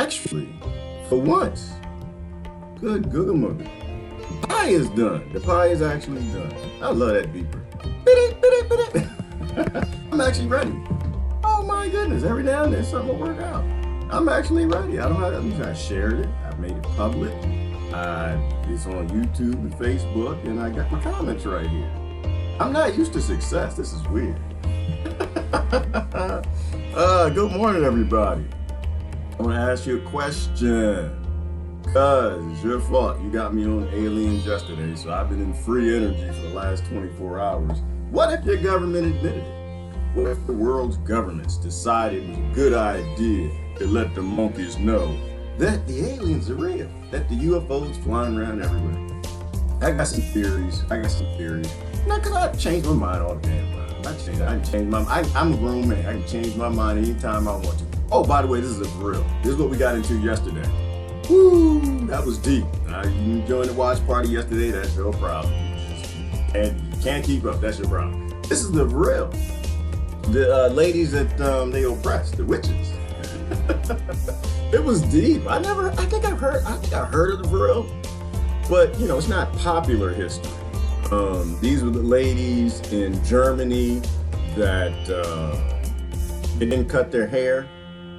actually, for once, good googamugger. The pie is done. The pie is actually done. I love that beeper. I'm actually ready. Oh my goodness, every now and then something will work out. I'm actually ready. I shared it. I made it public. It's on YouTube and Facebook, and I got my comments right here. I'm not used to success. This is weird. Good morning, everybody. I want to ask you a question. Cause it's your fault. You got me on aliens yesterday, so I've been in free energy for the last 24 hours. What if your government admitted it? What if the world's governments decided it was a good idea to let the monkeys know that the aliens are real, that the UFOs flying around everywhere? I got some theories. Not because I change my mind all the damn time. I can change my mind. I'm a grown man. I can change my mind anytime I want to. Oh, by the way, this is a VRIL. This is what we got into yesterday. Woo, that was deep. You joined the watch party yesterday, that's your problem. And you can't keep up, that's your problem. This is the VRIL. The ladies that they oppressed, the witches. It was deep. I think I heard of the VRIL, but you know, it's not popular history. These were the ladies in Germany that they didn't cut their hair,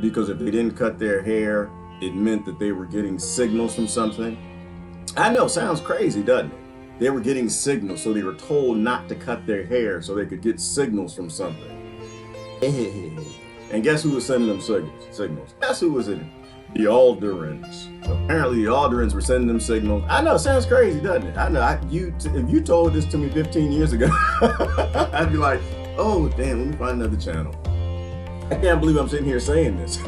because if they didn't cut their hair, it meant that they were getting signals from something. I know, sounds crazy, doesn't it? They were getting signals, so they were told not to cut their hair so they could get signals from something. And guess who was sending them signals? Guess who was in it? The Alderans. Apparently the Alderans were sending them signals. I know, sounds crazy, doesn't it? I know, if you told this to me 15 years ago, I'd be like, oh damn, let me find another channel. I can't believe I'm sitting here saying this.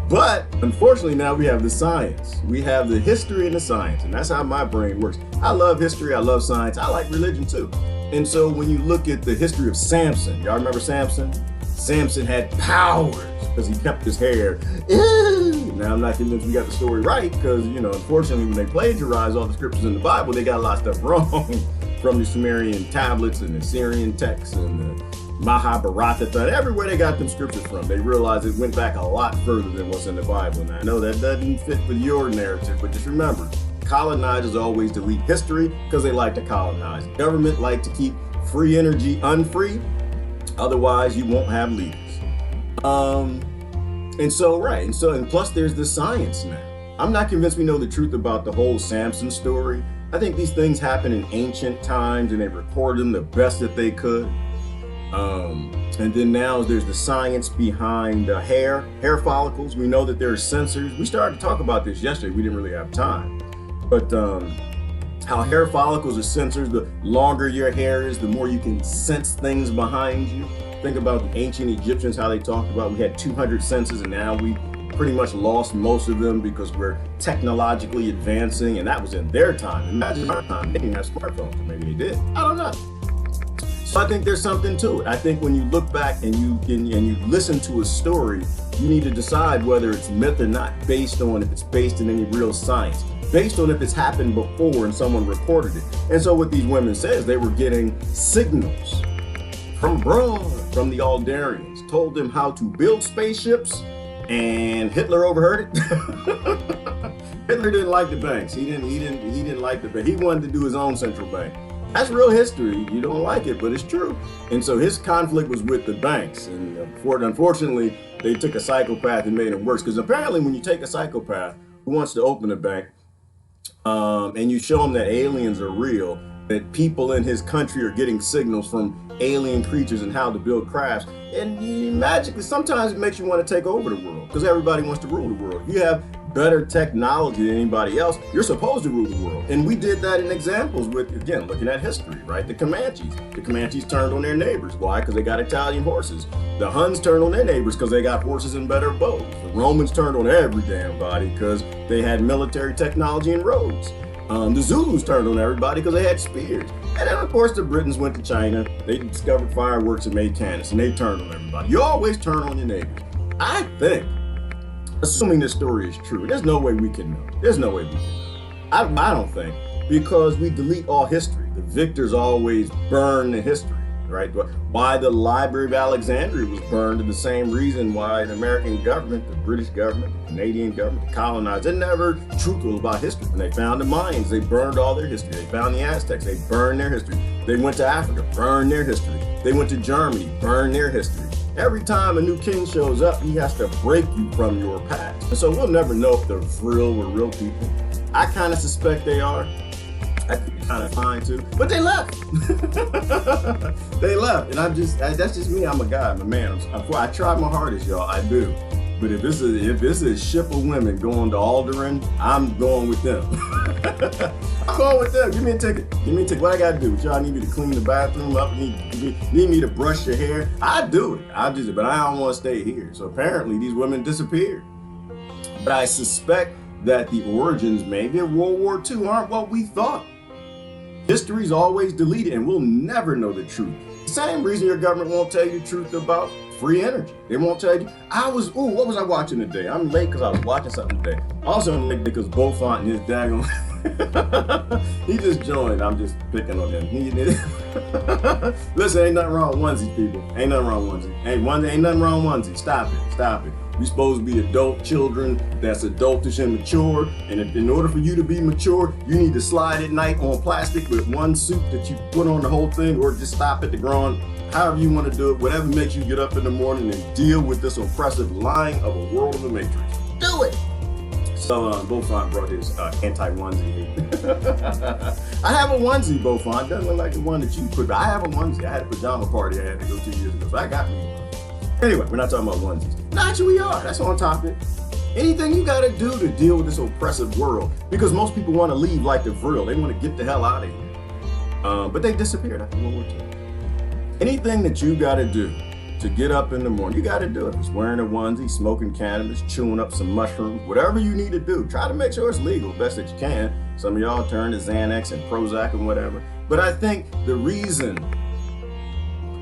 But unfortunately now we have the science. We have the history and the science, and that's how my brain works. I love history, I love science, I like religion too. And so when you look at the history of Samson, y'all remember Samson? Samson had powers because he kept his hair. Now I'm not convinced we got the story right, because you know, unfortunately when they plagiarized all the scriptures in the Bible, they got a lot of stuff wrong from the Sumerian tablets and the Syrian texts and the Mahabharata, everywhere they got them scriptures from, they realized it went back a lot further than what's in the Bible. And I know that doesn't fit with your narrative, but just remember, colonizers always delete history because they like to colonize. Government like to keep free energy unfree, otherwise you won't have leaders. And plus there's the science now. I'm not convinced we know the truth about the whole Samson story. I think these things happen in ancient times and they recorded them the best that they could. And then now there's the science behind hair follicles. We know that there are sensors. We started to talk about this yesterday. We didn't really have time. But how hair follicles are sensors. The longer your hair is, the more you can sense things behind you. Think about the ancient Egyptians, how they talked about we had 200 senses, and now we pretty much lost most of them because we're technologically advancing, and that was in their time. Imagine our time. They didn't have smartphones. Maybe they did. I don't know. So I think there's something to it. I think when you look back and you listen to a story, you need to decide whether it's myth or not, based on if it's based in any real science, based on if it's happened before and someone reported it. And so what these women says, they were getting signals from abroad, from the Aldarians, told them how to build spaceships, and Hitler overheard it. Hitler didn't like the banks. He didn't like the bank. He wanted to do his own central bank. That's real history. You don't like it, but it's true. And so his conflict was with the banks. And unfortunately, they took a psychopath and made it worse. Because apparently when you take a psychopath who wants to open a bank and you show him that aliens are real, that people in his country are getting signals from alien creatures and how to build crafts, and magically, sometimes it makes you want to take over the world because everybody wants to rule the world. You have better technology than anybody else, you're supposed to rule the world. And we did that in examples with, again, looking at history, right? The Comanches. The Comanches turned on their neighbors. Why? Because they got Italian horses. The Huns turned on their neighbors because they got horses and better bows. The Romans turned on every damn body because they had military technology and roads. The Zulus turned on everybody because they had spears. And then, of course, the Britons went to China. They discovered fireworks and made cannons, and they turned on everybody. You always turn on your neighbors. I think, assuming this story is true, there's no way we can know. There's no way we can know. I don't think, because we delete all history. The victors always burn the history. right? Why the Library of Alexandria was burned is the same reason why the American government, the British government, the Canadian government, the colonized, they're never truthful about history. When they found the Mayans, they burned all their history. They found the Aztecs, they burned their history. They went to Africa, burned their history. They went to Germany, burned their history. Every time a new king shows up, he has to break you from your past. And so we'll never know if the VRIL were real people. I kind of suspect they are. I think it's kind of fine too, but they left. They left, and that's just me. I'm a guy, I'm a man. I try my hardest, y'all. I do. But if this is a ship of women going to Alderaan, I'm going with them. I'm going with them. Give me a ticket. Give me a ticket. What I got to do? Y'all need me to clean the bathroom up? Need me to brush your hair? I do it. But I don't want to stay here. So apparently these women disappeared. But I suspect that the origins maybe of World War II aren't what we thought. History's always deleted, and we'll never know the truth. The same reason your government won't tell you the truth about free energy. They won't tell you. What was I watching today? I'm late because I was watching something today. Also, I'm late because Beaufont and his daggone, he just joined. I'm just picking on him. Listen, ain't nothing wrong with onesies, people. Ain't nothing wrong with onesies. Ain't nothing wrong with onesies. Stop it. We supposed to be adult children that's adultish and mature. And in order for you to be mature, you need to slide at night on plastic with one suit that you put on the whole thing, or just stop at the ground. However you want to do it, whatever makes you get up in the morning and deal with this oppressive lying of a world of the matrix. Do it. So Beaufont brought his anti-onesie here. I have a onesie, Beaufont. Doesn't look like the one that you put. I have a onesie. I had a pajama party I had to go 2 years ago, so I got me one. Anyway, we're not talking about onesies. Naturally, we are. That's on topic. Anything you got to do to deal with this oppressive world, because most people want to leave like the VRIL. They want to get the hell out of here. But they disappeared after World War II. Anything that you got to do to get up in the morning, you got to do it. It's wearing a onesie, smoking cannabis, chewing up some mushrooms, whatever you need to do. Try to make sure it's legal, best that you can. Some of y'all turn to Xanax and Prozac and whatever. But I think the reason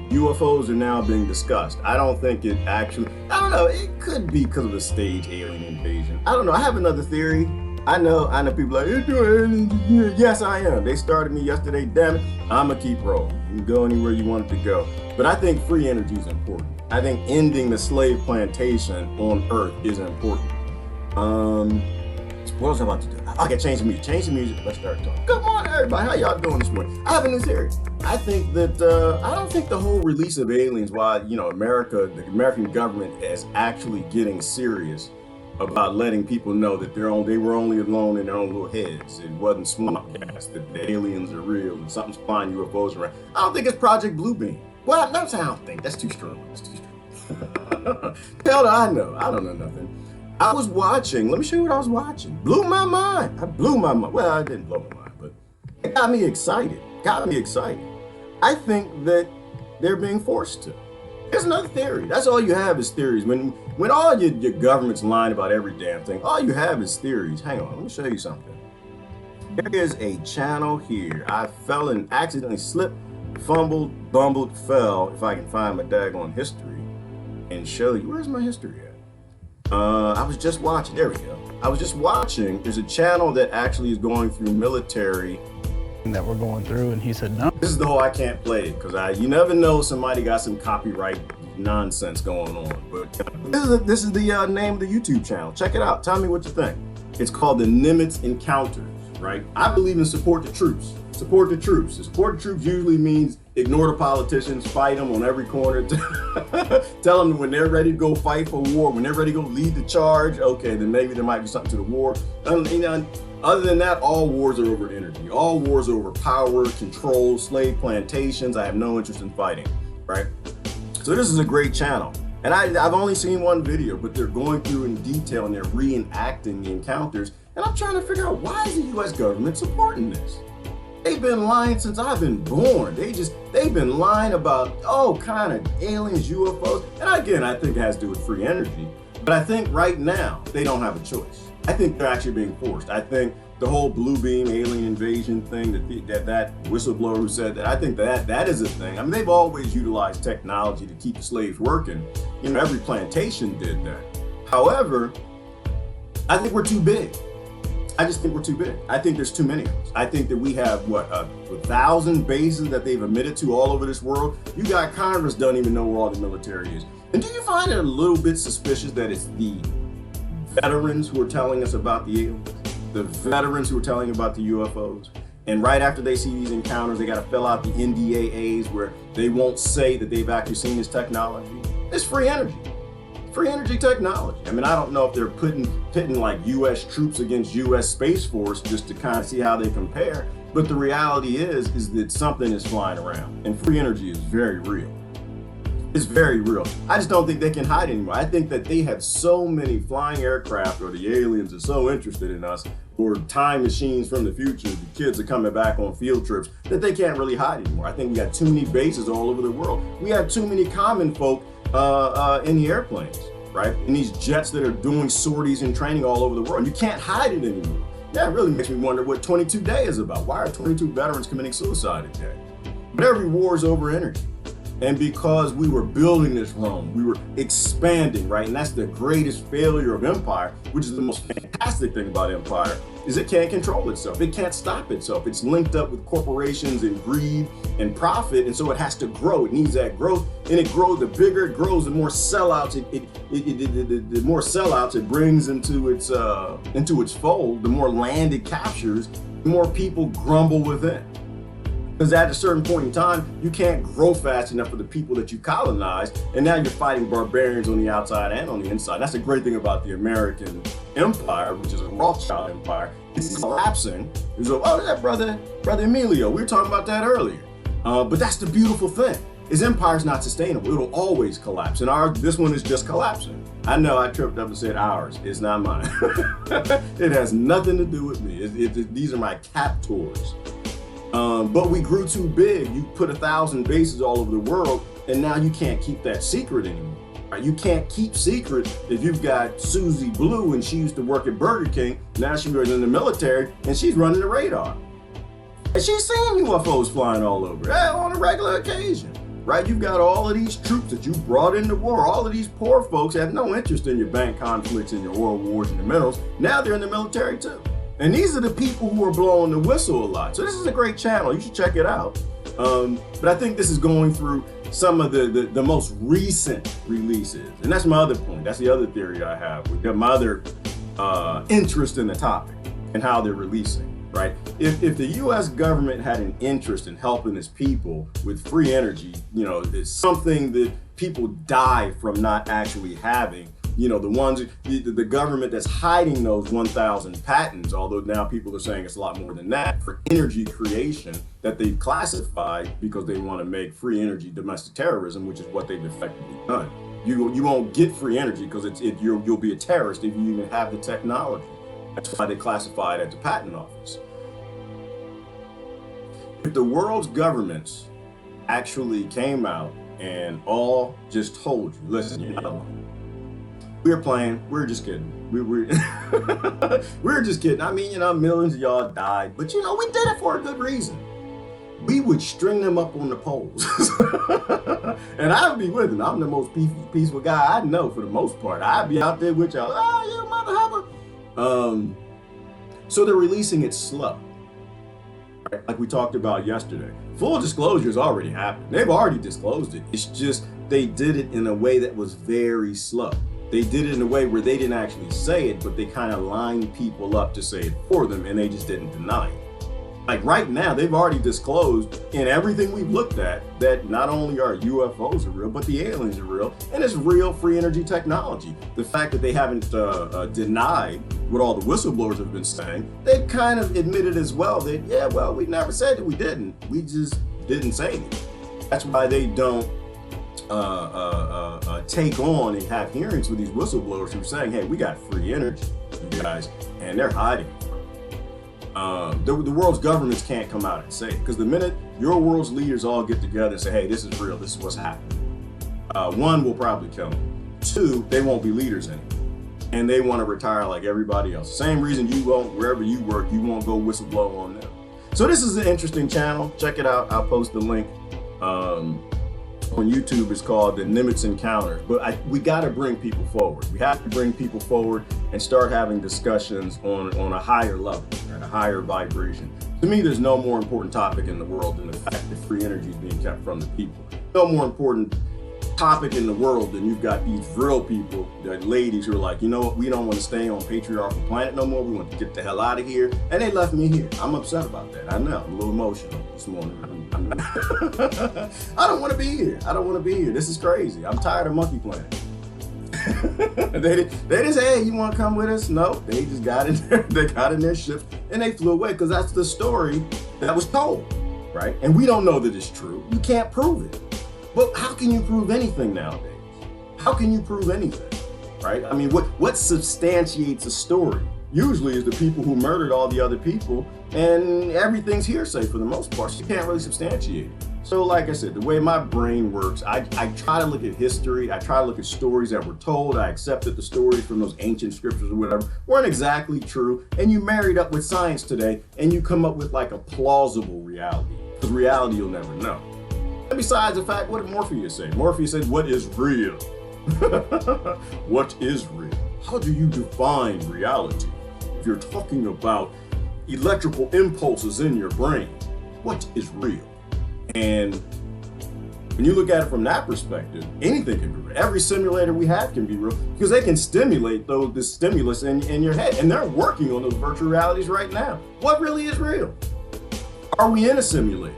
UFOs are now being discussed, I don't think it actually, I don't know, it could be because of a staged alien invasion. I don't know. I have another theory. I know people are like, you're doing aliens. Yes, I am. They started me yesterday, damn it. I'm going to keep rolling. You can go anywhere you want it to go. But I think free energy is important. I think ending the slave plantation on Earth is important. What was I about to do? Okay, change the music. Let's start talking. Good morning, everybody. How y'all doing this morning? I have a new theory. I think that, I don't think the whole release of aliens, while, the American government is actually getting serious about letting people know that they were only alone in their own little heads. It wasn't smart gas, that the aliens are real and something's flying UFOs around. I don't think it's Project Bluebeam. Well, that's how I don't think. That's too strong. Hell do I know. I don't know nothing. I was watching. Let me show you what I was watching. Blew my mind. Well, I didn't blow my mind, but it got me excited. I think that they're being forced to. Here's another theory. That's all you have is theories. When all your government's lying about every damn thing, all you have is theories. Hang on, let me show you something. There is a channel here. I fell and accidentally slipped, fumbled, bumbled, fell. If I can find my daggone history and show you. Where's my history at? I was just watching. There we go. I was just watching. There's a channel that actually is going through military that we're going through, and he said no. This is the whole I can't play it because you never know, somebody got some copyright nonsense going on. But this is the name of the YouTube channel. Check it out. Tell me what you think. It's called the Nimitz Encounters, right? I believe in support the troops. Support the troops. Support the troops usually means ignore the politicians, fight them on every corner. Tell them when they're ready to go fight for war, when they're ready to go lead the charge, okay, then maybe there might be something to the war. Other than that, all wars are over energy. All wars are over power, control, slave plantations. I have no interest in fighting, right? So this is a great channel. And I've only seen one video, but they're going through in detail and they're reenacting the encounters. And I'm trying to figure out, why is the US government supporting this? They've been lying since I've been born. They've been lying about all kind of aliens, UFOs. And again, I think it has to do with free energy. But I think right now, they don't have a choice. I think they're actually being forced. I think the whole blue beam alien invasion thing, that whistleblower who said that, I think that is a thing. I mean, they've always utilized technology to keep the slaves working. Every plantation did that. However, I think we're too big. I just think we're too big. I think there's too many of us. I think that we have, 1,000 bases that they've admitted to all over this world. You got Congress don't even know where all the military is. And do you find it a little bit suspicious that it's the veterans who are telling us about the aliens? The veterans who are telling about the UFOs? And right after they see these encounters, they got to fill out the NDAAs where they won't say that they've actually seen this technology. It's free energy. Free energy technology. I mean, I don't know if they're pitting like U.S. troops against U.S. Space Force just to kind of see how they compare. But the reality is that something is flying around, and free energy is very real. It's very real. I just don't think they can hide anymore. I think that they have so many flying aircraft, or the aliens are so interested in us, or time machines from the future, the kids are coming back on field trips, that they can't really hide anymore. I think we got too many bases all over the world. We have too many common folk in the airplanes, right? In these jets that are doing sorties and training all over the world. You can't hide it anymore. That really makes me wonder what 22 Day is about. Why are 22 veterans committing suicide today? But every war is over energy. And because we were building this Rome, we were expanding, right? And that's the greatest failure of empire, which is the most fantastic thing about empire, is it can't control itself. It can't stop itself. It's linked up with corporations and greed and profit, and so it has to grow. It needs that growth, and it grows. The bigger it grows, the more sellouts the more sellouts it brings into its fold. The more land it captures, the more people grumble within. Because at a certain point in time, you can't grow fast enough for the people that you colonized, and now you're fighting barbarians on the outside and on the inside. That's the great thing about the American empire, which is a Rothschild empire. It's collapsing. Oh, that brother Emilio, we were talking about that earlier. But that's the beautiful thing, is empire's not sustainable. It'll always collapse, and this one is just collapsing. I know I tripped up and said ours. It's not mine. It has nothing to do with me. These are my captors. But we grew too big. You put 1,000 bases all over the world, and now you can't keep that secret anymore. Right? You can't keep secret if you've got Susie Blue, and she used to work at Burger King. Now she was in the military, and she's running the radar. And she's seeing UFOs flying all over on a regular occasion. Right? You've got all of these troops that you brought into war. All of these poor folks have no interest in your bank conflicts and your oil wars and your minerals. Now they're in the military too. And these are the people who are blowing the whistle a lot. So this is a great channel. You should check it out. But I think this is going through some of the most recent releases. And that's my other point. That's the other theory I have. We've got my other interest in the topic and how they're releasing, right? If the US government had an interest in helping its people with free energy, it's something that people die from not actually having. The government that's hiding those 1,000 patents, although now people are saying it's a lot more than that, for energy creation that they've classified because they want to make free energy domestic terrorism, which is what they've effectively done. You won't get free energy because you'll be a terrorist if you even have the technology. That's why they classify it at the patent office. If the world's governments actually came out and all just told you, listen, you're not alone. We were playing. We were just kidding. We were just kidding. I mean, millions of y'all died, but we did it for a good reason. We would string them up on the poles, and I'd be with them. I'm the most peaceful guy I know for the most part. I'd be out there with y'all. Oh, you mother hubba. So they're releasing it slow, right? Like we talked about yesterday. Full disclosure has already happened. They've already disclosed it. It's just they did it in a way that was very slow. They did it in a way where they didn't actually say it, but they kind of lined people up to say it for them, and they just didn't deny it. Like right now, they've already disclosed in everything we've looked at that not only are UFOs are real, but the aliens are real, and it's real free energy technology. The fact that they haven't denied what all the whistleblowers have been saying, they've kind of admitted as well that, we never said that we didn't. We just didn't say anything. That's why they don't take on and have hearings with these whistleblowers who are saying, hey, we got free energy, you guys, and they're hiding. The world's governments can't come out and say it, because the minute your world's leaders all get together and say, hey, this is real, this is what's happening, one, will probably kill them. Two, they won't be leaders anymore. And they want to retire like everybody else. Same reason you won't, wherever you work, you won't go whistleblow on them. So this is an interesting channel. Check it out. I'll post the link. on YouTube is called the Nimitz Encounter. But we got to bring people forward. We have to bring people forward and start having discussions on a higher level and a higher vibration. To me, there's no more important topic in the world than the fact that free energy is being kept from the people. No more important topic in the world than you've got these VRIL people, the ladies who are like, you know what, we don't want to stay on patriarchal planet no more. We want to get the hell out of here. And they left me here. I'm upset about that. I know. I'm a little emotional this morning. I don't want to be here. I don't want to be here. This is crazy. I'm tired of Monkey Planet. they didn't say, hey, you want to come with us? No, they just got in there. They got in their ship and they flew away because that's the story that was told, right? And we don't know that it's true. You can't prove it. But how can you prove anything nowadays? How can you prove anything, right? I mean, what substantiates a story? Usually is the people who murdered all the other people, and everything's hearsay for the most part. So you can't really substantiate it. So like I said, the way my brain works, I try to look at history. I try to look at stories that were told. I accept that the stories from those ancient scriptures or whatever weren't exactly true. And you marry it up with science today, and you come up with like a plausible reality. Because reality you'll never know. And besides the fact, what did Morpheus say? Morpheus said, what is real? What is real? How do you define reality? If you're talking about electrical impulses in your brain, what is real? And when you look at it from that perspective, anything can be real. Every simulator we have can be real because they can stimulate the stimulus in your head. And they're working on those virtual realities right now. What really is real? Are we in a simulator?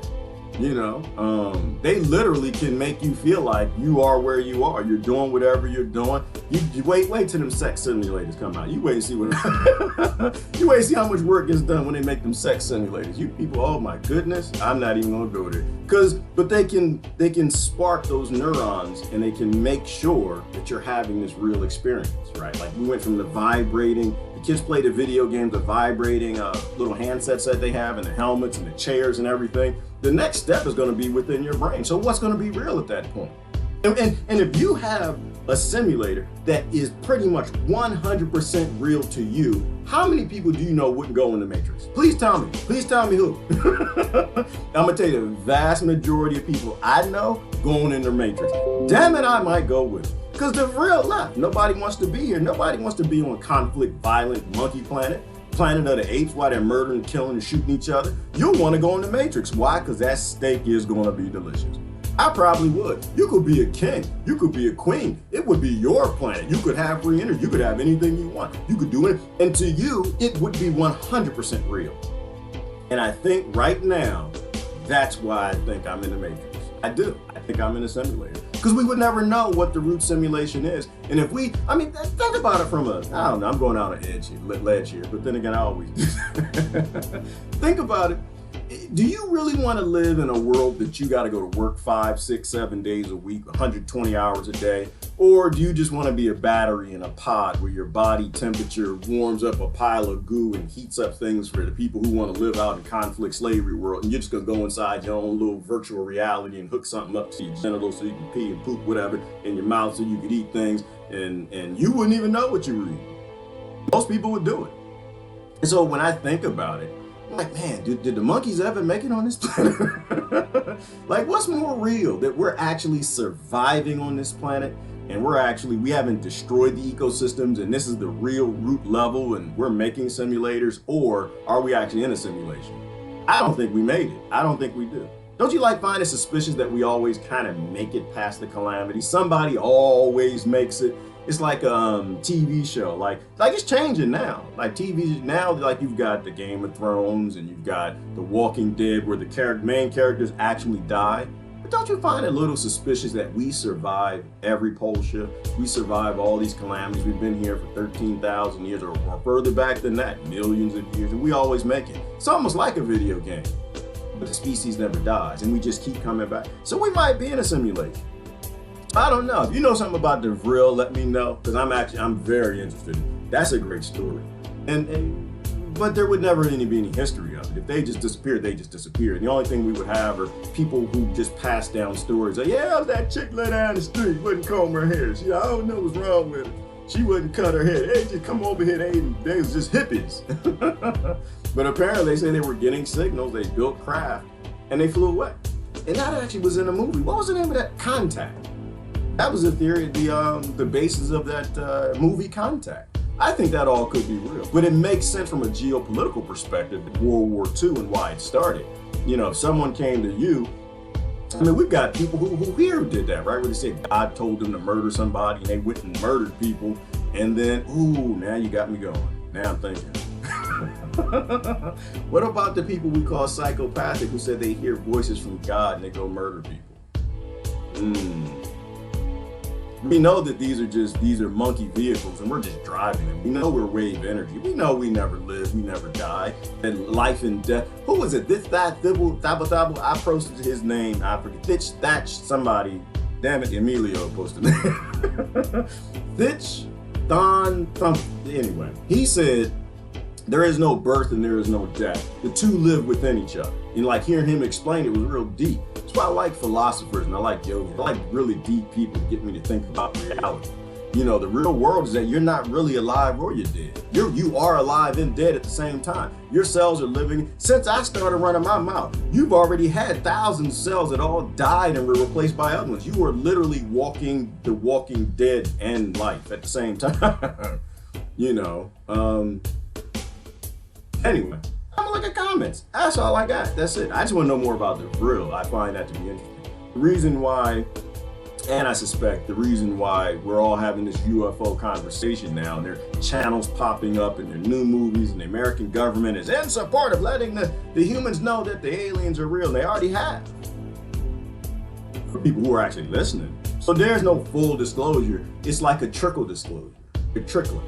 You know, they literally can make you feel like you are where you are. You're doing whatever you're doing. You wait till them sex simulators come out. You wait and see what you wait and see how much work gets done when they make them sex simulators. You people, oh my goodness, I'm not even gonna go there. But they can spark those neurons and they can make sure that you're having this real experience, right? Like we went from the vibrating. Kids play the video games, the vibrating little handsets that they have and the helmets and the chairs and everything. The next step is going to be within your brain. So what's going to be real at that point? And if you have a simulator that is pretty much 100% real to you, how many people do you know wouldn't go in the Matrix? Please tell me. Please tell me who. I'm going to tell you the vast majority of people I know going in the Matrix. Damn it, I might go with it. Because the VRIL left. Nobody wants to be here. Nobody wants to be on conflict, violent monkey planet, planet of the apes while they're murdering, killing, and shooting each other. You'll want to go in the Matrix. Why? Because that steak is going to be delicious. I probably would. You could be a king. You could be a queen. It would be your planet. You could have free energy. You could have anything you want. You could do it. And to you, it would be 100% real. And I think right now, that's why I think I'm in the Matrix. I do. I think I'm in a simulator. Because we would never know what the root simulation is. And if think about it from I don't know, I'm going out on ledge here, but then again, I always do. Think about it. Do you really want to live in a world that you got to go to work 5, 6, 7 days a week, 120 hours a day? Or do you just want to be a battery in a pod where your body temperature warms up a pile of goo and heats up things for the people who want to live out in conflict slavery world, and you're just going to go inside your own little virtual reality and hook something up to your genitals so you can pee and poop whatever in your mouth so you could eat things and you wouldn't even know what you were eating. Most people would do it. And so when I think about it, I'm like, man, did the monkeys ever make it on this planet? Like, what's more real? That we're actually surviving on this planet and we haven't destroyed the ecosystems and this is the real root level and we're making simulators, or are we actually in a simulation? I don't think we made it. I don't think we do. Don't you find it suspicious that we always kind of make it past the calamity? Somebody always makes it. It's like a TV show, like it's changing now. Like TV now, like you've got the Game of Thrones and you've got the Walking Dead where the main characters actually die. But don't you find it a little suspicious that we survive every pole shift? We survive all these calamities. We've been here for 13,000 years or further back than that, millions of years, and we always make it. It's almost like a video game, but the species never dies and we just keep coming back. So we might be in a simulation. I don't know. If you know something about the VRIL, let me know, because I'm very interested. That's a great story. But there would never be any history of it. If they just disappeared, they just disappeared. And the only thing we would have are people who just pass down stories like, yeah, that chick lay down the street, wouldn't comb her hair. I don't know what's wrong with her. She wouldn't cut her hair. Hey, just come over here. They was just hippies. But apparently they say they were getting signals, they built craft, and they flew away. And that actually was in a movie. What was the name of that? Contact. That was the theory, the basis of that movie Contact. I think that all could be real. But it makes sense from a geopolitical perspective, World War II and why it started. You know, if someone came to you, I mean, we've got people who here did that, right? Where they said God told them to murder somebody and they went and murdered people. And then, ooh, now you got me going. Now I'm thinking. What about the people we call psychopathic who said they hear voices from God and they go murder people? We know that these are monkey vehicles and we're just driving them. We know we're wave energy. We know we never live, we never die. And life and death. Who was it? This, that, thibble, thabo, thabo. I posted his name. I forget. Thitch, Thatch, somebody. Damn it, Emilio posted it. Thitch, Thon, Thump. Anyway, he said, there is no birth and there is no death. The two live within each other. And like hearing him explain it was real deep. That's why I like philosophers and I like yogis. I like really deep people to get me to think about reality. You know, the real world is that you're not really alive or you're dead. You are alive and dead at the same time. Your cells are living. Since I started running my mouth, you've already had thousands of cells that all died and were replaced by other ones. You are literally walking the walking dead and life at the same time. You know, anyway, I'm gonna look at comments. That's all I got. That's it. I just want to know more about the VRIL. I find that to be interesting. The reason why, and I suspect the reason why we're all having this UFO conversation now, and there are channels popping up and there are new movies, and the American government is in support of letting the humans know that the aliens are real. And they already have. For people who are actually listening. So there's no full disclosure. It's like a trickle disclosure. A trickling.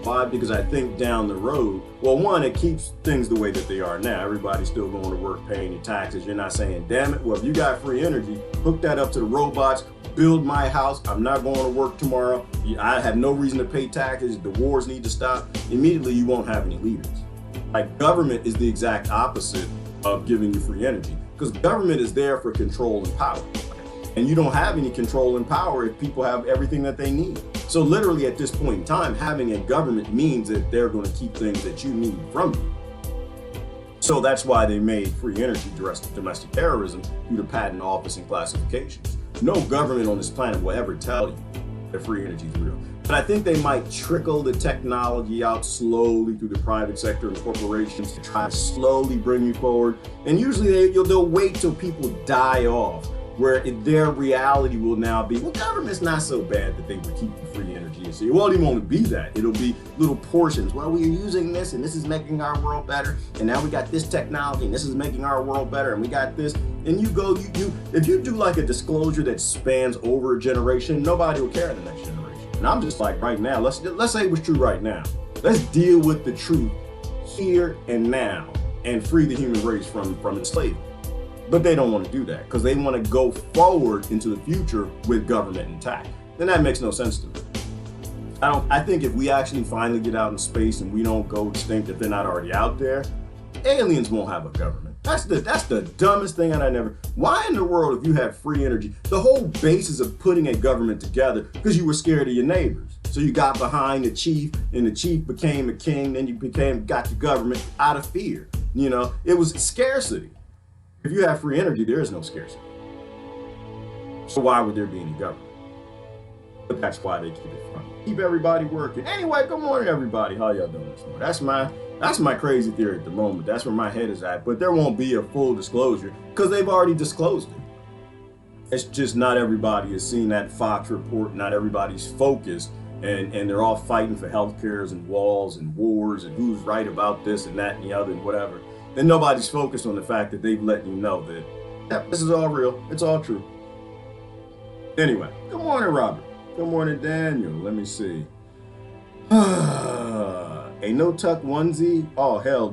Why? Because I think down the road, well, one, it keeps things the way that they are now. Everybody's still going to work, paying your taxes. You're not saying, damn it, well, if you got free energy, hook that up to the robots, build my house. I'm not going to work tomorrow. I have no reason to pay taxes. The wars need to stop. Immediately, you won't have any leaders. Like, government is the exact opposite of giving you free energy because government is there for control and power. And you don't have any control and power if people have everything that they need. So literally at this point in time, having a government means that they're going to keep things that you need from you. So that's why they made free energy domestic terrorism through the patent office and classifications. No government on this planet will ever tell you that free energy is real. But I think they might trickle the technology out slowly through the private sector and corporations to try to slowly bring you forward. And usually they'll wait till people die off, where their reality will now be, well, government's not so bad that they would keep you free energy. And so it won't even only be that. It'll be little portions. Well, we are using this and this is making our world better. And now we got this technology and this is making our world better. And we got this. And if you do like a disclosure that spans over a generation, nobody will care in the next generation. And I'm just like, right now, let's say it was true right now. Let's deal with the truth here and now and free the human race from enslavement. But they don't want to do that because they want to go forward into the future with government intact. Then that makes no sense to me. I think if we actually finally get out in space and we don't go extinct if they're not already out there, aliens won't have a government. That's the dumbest thing that I never. Why in the world, if you have free energy, the whole basis of putting a government together because you were scared of your neighbors. So you got behind the chief and the chief became a king, then you got the government out of fear. You know, it was scarcity. If you have free energy, there is no scarcity. So why would there be any government? But that's why they keep it fun. Keep everybody working. Anyway, good morning, everybody. How y'all doing this morning? That's my crazy theory at the moment. That's where my head is at. But there won't be a full disclosure because they've already disclosed it. It's just not everybody has seen that Fox report. Not everybody's focused. And they're all fighting for health cares and walls and wars and who's right about this and that and the other and whatever. And nobody's focused on the fact that they've let you know that, yeah, this is all real. It's all true. Anyway, good morning, Robert. Good morning, Daniel. Let me see. A no-tuck onesie? Oh, hell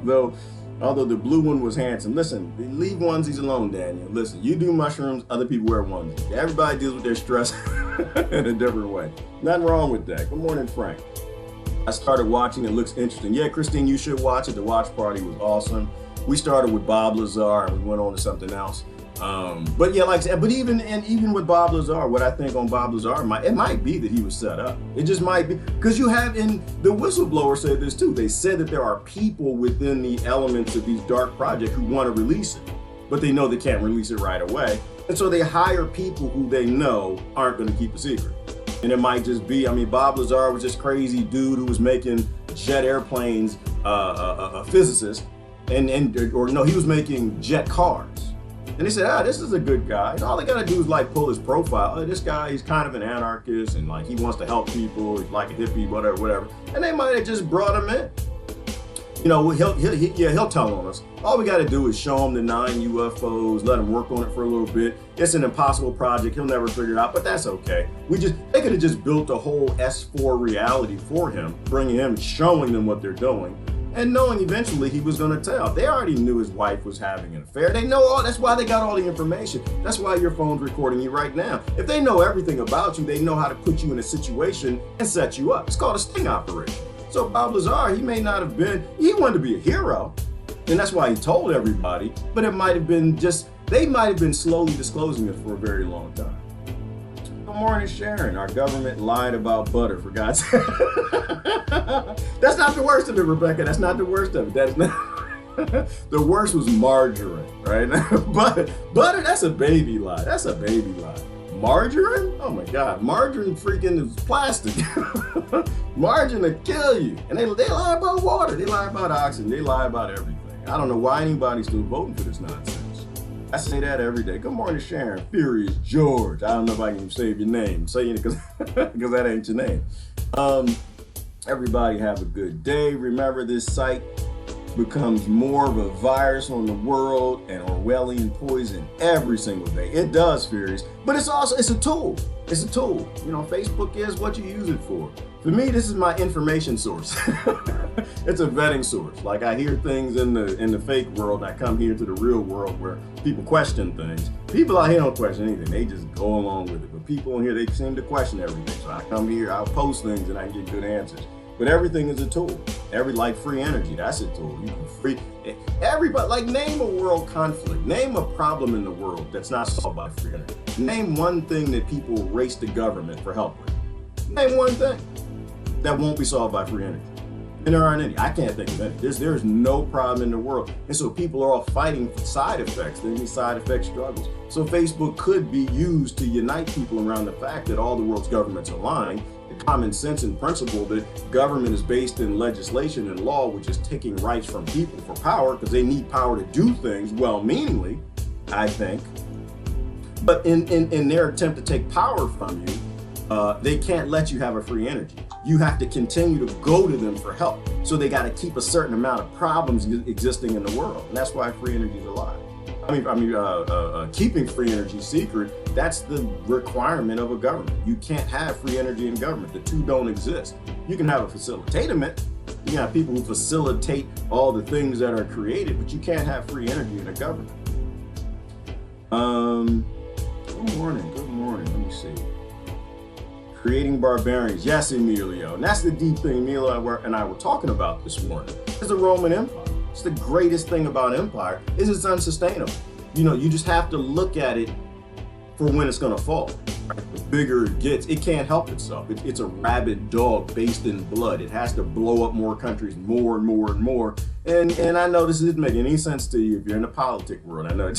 no. Although the blue one was handsome. Listen, leave onesies alone, Daniel. Listen, you do mushrooms, other people wear onesies. Everybody deals with their stress in a different way. Nothing wrong with that. Good morning, Frank. I started watching. It looks interesting. Yeah, Christine, you should watch it. The watch party was awesome. We started with Bob Lazar and we went on to something else. But yeah, like I said, but even with Bob Lazar, what I think on Bob Lazar, it might be that he was set up. It just might be because you have, and the whistleblower said this too. They said that there are people within the elements of these dark projects who want to release it. but they know they can't release it right away. And so they hire people who they know aren't going to keep a secret. And it might just be, I mean, Bob Lazar was this crazy dude who was making jet airplanes, a physicist, or no, he was making jet cars. And they said, this is a good guy. And all they gotta do is like pull his profile. Oh, this guy, he's kind of an anarchist and like he wants to help people. He's like a hippie, whatever. And they might have just brought him in. You know, he'll tell on us. All we gotta do is show him the 9 UFOs, let him work on it for a little bit. It's an impossible project. He'll never figure it out, but that's okay. They could have just built a whole S4 reality for him, bringing him, showing them what they're doing, and knowing eventually he was gonna tell. They already knew his wife was having an affair. They know all, that's why they got all the information. That's why your phone's recording you right now. If they know everything about you, they know how to put you in a situation and set you up. It's called a sting operation. So Bob Lazar, he may not have been, he wanted to be a hero, and that's why he told everybody, but it might have been just, they might have been slowly disclosing it for a very long time. Good morning, Sharon. Our government lied about butter, for God's sake. That's not the worst of it, Rebecca. That's not the worst of it. That is not. The worst was margarine, right? Butter, that's a baby lie. That's a baby lie. Margarine? Oh my God. Margarine freaking is plastic. Margarine will kill you. And they lie about water. They lie about oxygen. They lie about everything. I don't know why anybody's still voting for this nonsense. I say that every day. Good morning, Sharon. Furious George. I don't know if I can even save your name. I'm saying it because that ain't your name. Everybody have a good day. Remember, this site becomes more of a virus on the world and Orwellian poison every single day. It does, Furious, but it's a tool. It's a tool. You know, Facebook is what you use it for. For me, this is my information source. It's a vetting source. Like, I hear things in the fake world, and I come here to the real world where people question things. People out here don't question anything. They just go along with it. But people in here, they seem to question everything. So I come here, I'll post things, and I get good answers. But everything is a tool. Like free energy, that's a tool. You can free everybody. Like, name a world conflict. Name a problem in the world that's not solved by free energy. Name one thing that people race the government for help with. Name one thing that won't be solved by free energy. And there aren't any. I can't think of any. There's no problem in the world. And so people are all fighting for side effects. There are any side effect struggles. So Facebook could be used to unite people around the fact that all the world's governments are lying. The common sense and principle that government is based in legislation and law, which is taking rights from people for power because they need power to do things well-meaningly, I think. But in their attempt to take power from you, they can't let you have a free energy. You have to continue to go to them for help. So they got to keep a certain amount of problems existing in the world. And that's why free energy is alive. Keeping free energy secret, that's the requirement of a government. You can't have free energy in government. The two don't exist. You can have a facilitatement. You can have people who facilitate all the things that are created, but you can't have free energy in a government. Good morning. Let me see. Creating barbarians. Yes, Emilio. And that's the deep thing Emilio and I were talking about this morning. It's the Roman Empire. It's the greatest thing about empire is it's unsustainable. You know, you just have to look at it for when it's gonna fall. Right? The bigger it gets, it can't help itself. It's a rabid dog based in blood. It has to blow up more countries more and more and more. And I know this isn't making any sense to you if you're in the politic world. I know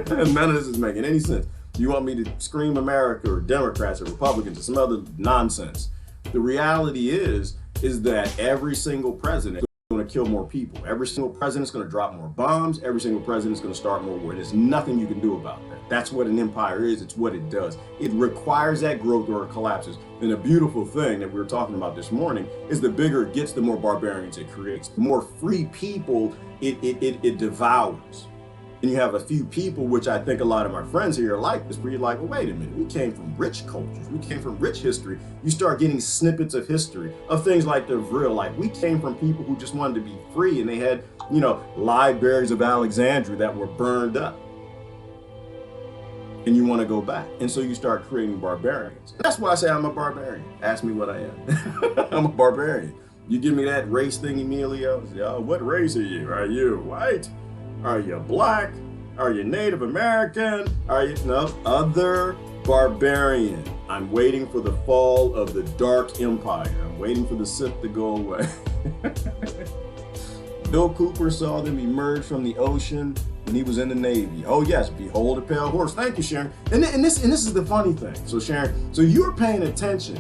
none of this is making any sense. You want me to scream America or Democrats or Republicans or some other nonsense. The reality is that every single president going to kill more people. Every single president's going to drop more bombs. Every single president's going to start more war. There's nothing you can do about that. That's what an empire is. It's what it does. It requires that growth or it collapses. And the beautiful thing that we were talking about this morning is the bigger it gets, the more barbarians it creates. The more free people it devours. And you have a few people, which I think a lot of my friends here are like this, where you're like, well, wait a minute, we came from rich cultures, we came from rich history. You start getting snippets of history, of things like the VRIL, like we came from people who just wanted to be free and they had, you know, libraries of Alexandria that were burned up. And you want to go back. And so you start creating barbarians. And that's why I say I'm a barbarian. Ask me what I am. I'm a barbarian. You give me that race thing, Emilio, oh, what race are you? Are you white? Are you black? Are you Native American? Are you, no, other barbarian. I'm waiting for the fall of the dark empire. I'm waiting for the Sith to go away. Bill Cooper saw them emerge from the ocean when he was in the Navy. Oh yes, behold a pale horse. Thank you, Sharon. And this is the funny thing. So Sharon, so you were paying attention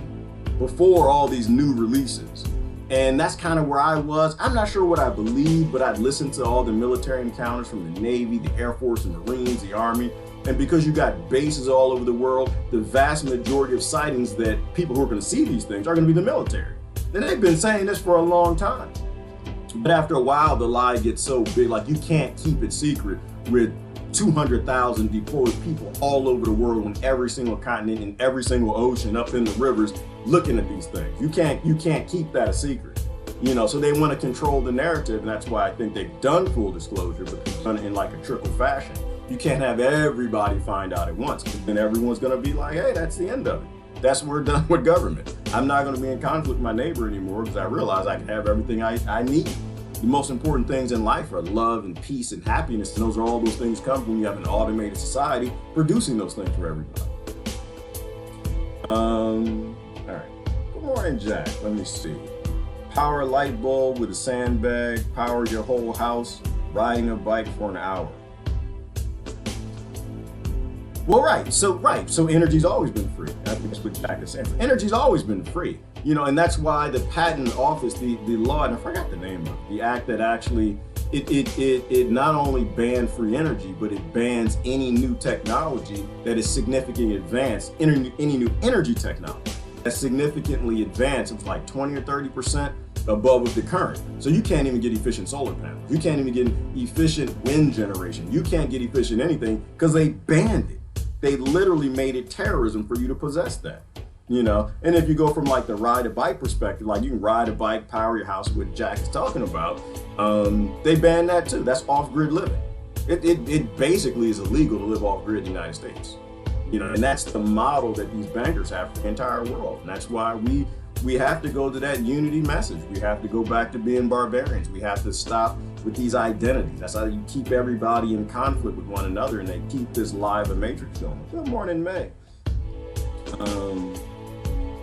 before all these new releases. And that's kind of where I was. I'm not sure what I believed, but I'd listened to all the military encounters from the Navy, the Air Force, the Marines, the Army. And because you got bases all over the world, the vast majority of sightings that people who are going to see these things are going to be the military. And they've been saying this for a long time. But after a while, the lie gets so big, like you can't keep it secret with 200,000 deployed people all over the world on every single continent, in every single ocean, up in the rivers, looking at these things. You can't keep that a secret. You know, so they want to control the narrative, and that's why I think they've done full disclosure, but they've done it in like a trickle fashion. You can't have everybody find out at once, because then everyone's going to be like, hey, that's the end of it. That's what we're done with government. I'm not going to be in conflict with my neighbor anymore because I realize I can have everything I need. The most important things in life are love and peace and happiness, and those are all those things come when you have an automated society producing those things for everybody. All right. Good morning, Jack. Let me see. Power a light bulb with a sandbag, power your whole house, riding a bike for an hour. Well, right. So energy's always been free. I think that's what Jack is saying. Energy's always been free. You know, and that's why the patent office, the law, and I forgot the name of it, the act that actually, it not only banned free energy, but it bans any new technology that is significantly advanced, any new energy technology that's significantly advanced. It's like 20 or 30% above with the current. So you can't even get efficient solar panels. You can't even get efficient wind generation. You can't get efficient anything because they banned it. They literally made it terrorism for you to possess that. You know, and if you go from like the ride a bike perspective, like you can ride a bike, power your house, what Jack is talking about, they banned that too. That's off-grid living. It basically is illegal to live off-grid in the United States. You know, and that's the model that these bankers have for the entire world. And that's why we have to go to that unity message. We have to go back to being barbarians. We have to stop with these identities. That's how you keep everybody in conflict with one another, and they keep this lie of a matrix going. Good morning, May.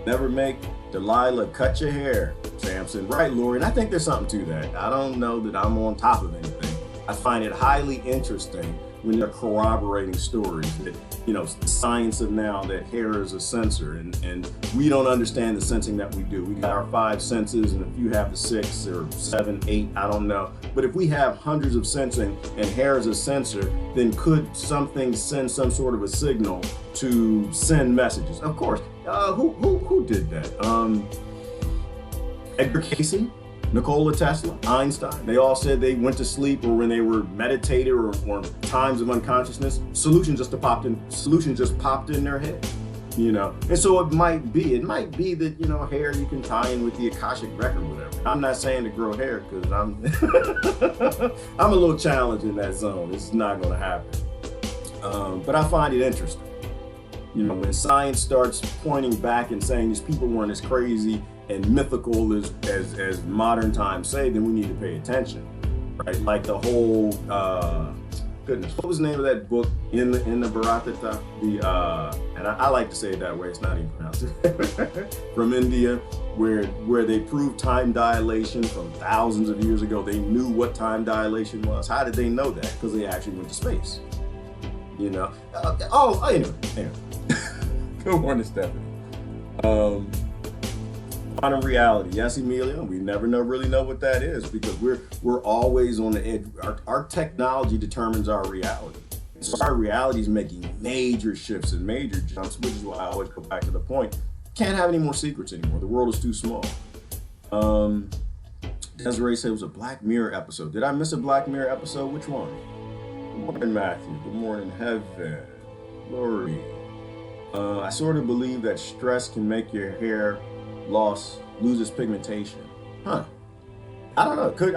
Never make Delilah cut your hair, Samson. Right, Lori, and I think there's something to that. I don't know that I'm on top of anything. I find it highly interesting when they're corroborating stories that, you know, the science of now that hair is a sensor, and we don't understand the sensing that we do. We got our 5 senses, and if you have the 6 or 7, 8, I don't know. But if we have hundreds of sensing and hair is a sensor, then could something send some sort of a signal to send messages? Of course. Who did that? Edgar Cayce, Nikola Tesla, Einstein. They all said they went to sleep or when they were meditated or times of unconsciousness, solutions just popped in their head. You know, and so it might be that, you know, hair you can tie in with the Akashic record or whatever. I'm not saying to grow hair because I'm I'm a little challenged in that zone. This is not going to happen. But I find it interesting. You know, when science starts pointing back and saying these people weren't as crazy and mythical as modern times say, then we need to pay attention, right? Like the whole, goodness, what was the name of that book in the Bharatata? And I like to say it that way, it's not even pronounced, from India, where they proved time dilation from thousands of years ago. They knew what time dilation was. How did they know that? Because they actually went to space, you know? Anyway. Good morning, Stephanie. Quantum reality, yes, Emilia. We never really know what that is because we're always on the edge. Our technology determines our reality. So our reality is making major shifts and major jumps, which is why I always go back to the point. Can't have any more secrets anymore. The world is too small. Desiree said it was a Black Mirror episode. Did I miss a Black Mirror episode? Which one? Good morning, Matthew. Good morning, Heaven. Lori. I sort of believe that stress can make your hair lose its pigmentation. Huh. I don't know. Could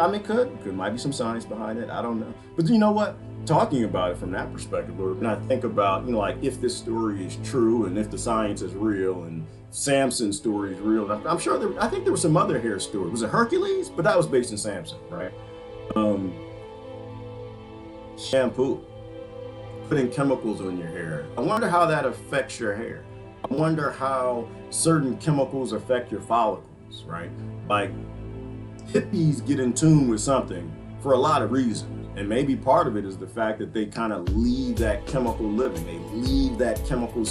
might be some science behind it. I don't know. But you know what? Talking about it from that perspective, when I think about, you know, like if this story is true and if the science is real and Samson's story is real, I'm sure I think there was some other hair story. Was it Hercules? But that was based in Samson, right? Shampoo. Putting chemicals on your hair. I wonder how that affects your hair. I wonder how certain chemicals affect your follicles, right? Like hippies get in tune with something for a lot of reasons. And maybe part of it is the fact that they kind of leave that chemical living. They leave that chemical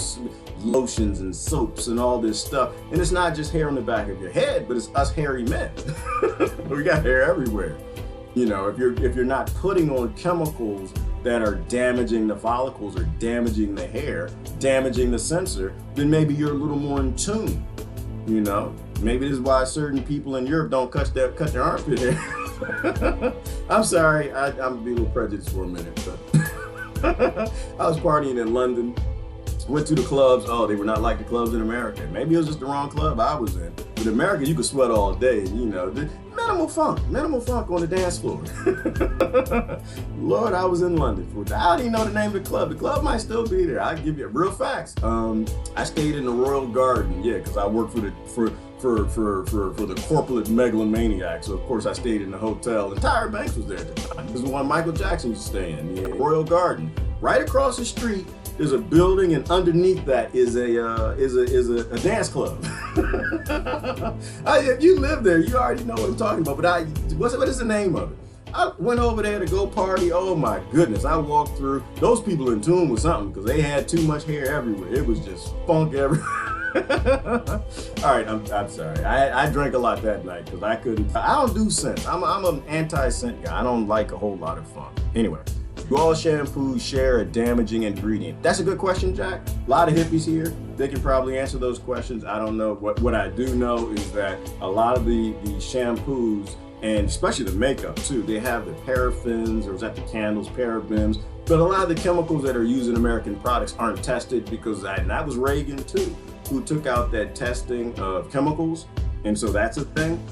lotions and soaps and all this stuff. And it's not just hair on the back of your head, but it's us hairy men. We got hair everywhere. You know, if you're not putting on chemicals that are damaging the follicles or damaging the hair, damaging the sensor, then maybe you're a little more in tune. You know, maybe this is why certain people in Europe don't cut their armpit hair. I'm sorry, I'm gonna be a little prejudiced for a minute, but I was partying in London, went to the clubs. Oh, they were not like the clubs in America. Maybe it was just the wrong club I was in. But in America, you could sweat all day, you know, the minimal funk on the dance floor. Lord, I was in London for that. I don't even know the name of the club. The club might still be there. I'll give you real facts. I stayed in the Royal Garden, yeah, because I worked for the corporate megalomaniac. So of course I stayed in the hotel, and Tyra Banks was there at the time. This is the one Michael Jackson used to stay in, the Royal Garden. Right across the street, there's a building, and underneath that is a dance club. If you live there, you already know what I'm talking about. But what is the name of it? I went over there to go party. Oh my goodness! I walked through. Those people in tune with something because they had too much hair everywhere. It was just funk everywhere. All right, I'm sorry. I drank a lot that night because I couldn't. I don't do scents. I'm an anti-scent guy. I don't like a whole lot of funk. Anyway. Do all shampoos share a damaging ingredient? That's a good question, Jack. A lot of hippies here. They can probably answer those questions. I don't know. What I do know is that a lot of the shampoos, and especially the makeup too, they have the paraffins, or is that the candles, parabens. But a lot of the chemicals that are used in American products aren't tested because that was Reagan too, who took out that testing of chemicals. And so that's a thing.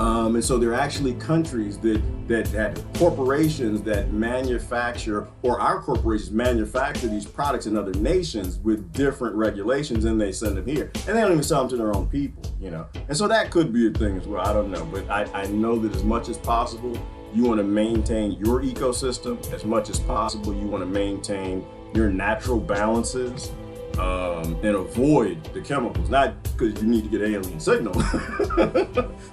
And so there are actually countries that had corporations that manufacture, or our corporations manufacture these products in other nations with different regulations, and they send them here. And they don't even sell them to their own people, you know. And so that could be a thing as well. I don't know. But I know that as much as possible, you want to maintain your ecosystem. As much as possible, you want to maintain your natural balances. And avoid the chemicals, not because you need to get alien signal,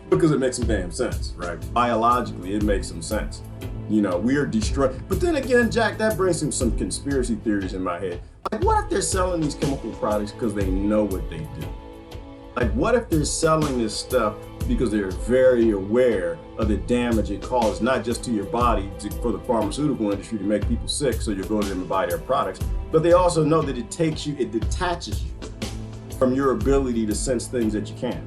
because it makes some damn sense, right? Biologically, it makes some sense. You know, we are destroyed. But then again, Jack, that brings some conspiracy theories in my head. Like, what if they're selling these chemical products because they know what they do? Like, what if they're selling this stuff because they're very aware of the damage it causes, not just to your body, for the pharmaceutical industry to make people sick, so you go to them and buy their products, but they also know that it detaches you from your ability to sense things that you can't.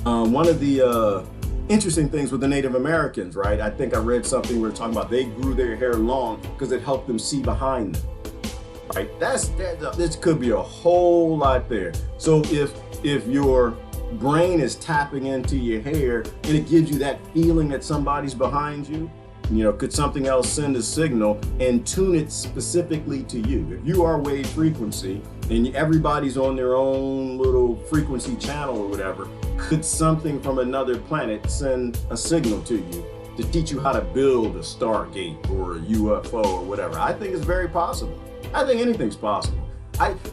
One of the interesting things with the Native Americans, right? I think I read something we were talking about, they grew their hair long because it helped them see behind them, right? This could be a whole lot there. So if your brain is tapping into your hair and it gives you that feeling that somebody's behind you, you know, could something else send a signal and tune it specifically to you? If you are wave frequency and everybody's on their own little frequency channel or whatever, could something from another planet send a signal to you to teach you how to build a Stargate or a UFO or whatever? I think it's very possible. I think anything's possible.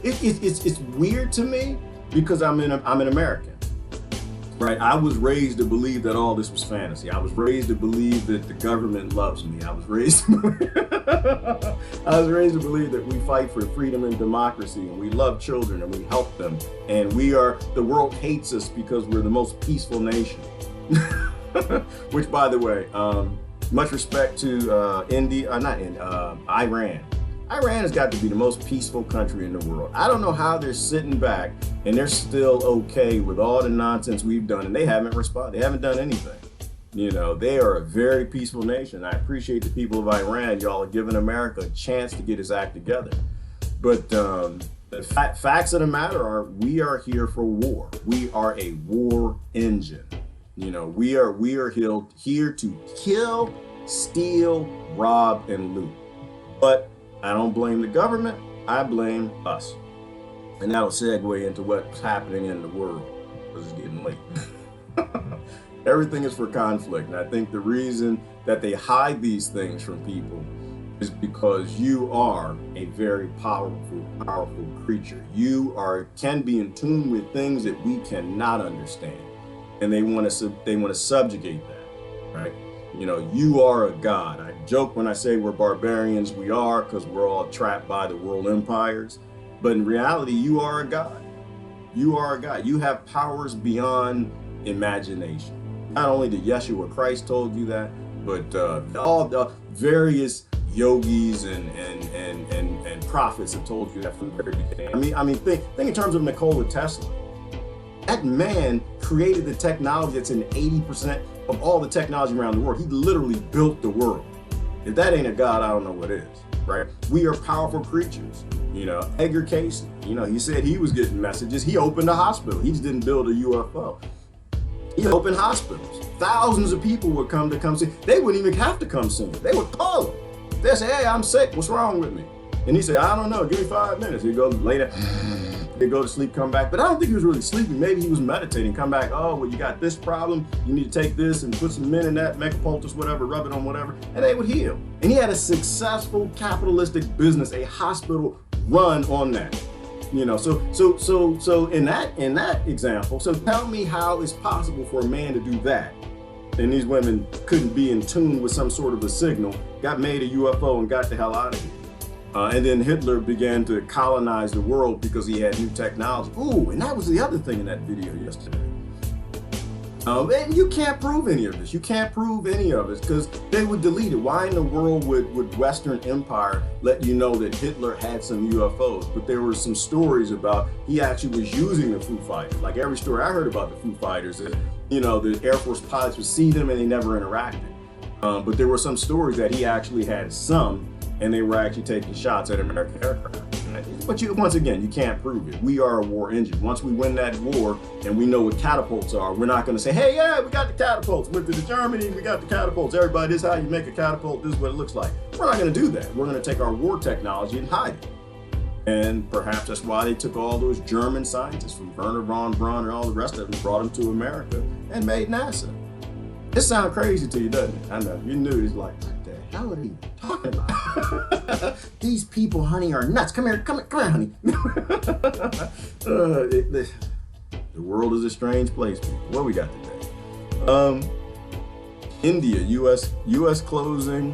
It's weird to me because I'm an American. Right, I was raised to believe that all this was fantasy. I was raised to believe that the government loves me. I was raised to believe that we fight for freedom and democracy, and we love children, and we help them, and the world hates us because we're the most peaceful nation. Which, by the way, much respect to Iran. Iran has got to be the most peaceful country in the world. I don't know how they're sitting back and they're still okay with all the nonsense we've done, and they haven't responded. They haven't done anything. You know, they are a very peaceful nation. I appreciate the people of Iran. Y'all are giving America a chance to get its act together. But the facts of the matter are, we are here for war. We are a war engine. You know, we are here to kill, steal, rob, and loot. But I don't blame the government, I blame us. And that'll segue into what's happening in the world, because it's getting late. Everything is for conflict. And I think the reason that they hide these things from people is because you are a very powerful creature. You can be in tune with things that we cannot understand. And they want to subjugate that, right? You know, you are a god. I joke when I say we're barbarians. We are, because we're all trapped by the world empires. But in reality, you are a god. You are a god. You have powers beyond imagination. Not only did Yeshua Christ told you that, but all the various yogis and prophets have told you that from the very beginning. I mean, think in terms of Nikola Tesla. That man created the technology that's in 80% of all the technology around the world. He literally built the world. If that ain't a god, I don't know what is, right? We are powerful creatures. You know, Edgar Cayce, you know, he said he was getting messages. He opened a hospital. He just didn't build a UFO. He opened hospitals. Thousands of people would come see. They wouldn't even have to come see him. They would call him. They'd say, hey, I'm sick. What's wrong with me? And he said, I don't know. Give me 5 minutes. He'd go later. He'd go to sleep, come back. But I don't think he was really sleeping. Maybe he was meditating. Come back. Oh, well, you got this problem. You need to take this and put some mint in that, make a poultice, whatever, rub it on whatever. And they would heal. And he had a successful capitalistic business, a hospital run on that. You know, so in that example, so tell me how it's possible for a man to do that. And these women couldn't be in tune with some sort of a signal, got made a UFO and got the hell out of here. And then Hitler began to colonize the world because he had new technology. Ooh, and that was the other thing in that video yesterday. And you can't prove any of this. You can't prove any of it because they would delete it. Why in the world would Western Empire let you know that Hitler had some UFOs? But there were some stories about he actually was using the Foo Fighters. Like every story I heard about the Foo Fighters, that, you know, the Air Force pilots would see them and they never interacted. But there were some stories that he actually had some, and they were actually taking shots at American aircraft. But once again, you can't prove it. We are a war engine. Once we win that war and we know what catapults are, we're not going to say, hey, yeah, we got the catapults. Went to Germany, we got the catapults. Everybody, this is how you make a catapult. This is what it looks like. We're not going to do that. We're going to take our war technology and hide it. And perhaps that's why they took all those German scientists from Werner von Braun and all the rest of them, brought them to America and made NASA. It sounds crazy to you, doesn't it? I know. You knew it's like, what the hell are you talking about? These people, honey, are nuts. Come here, honey. The world is a strange place, people. What we got today? India, U.S. closing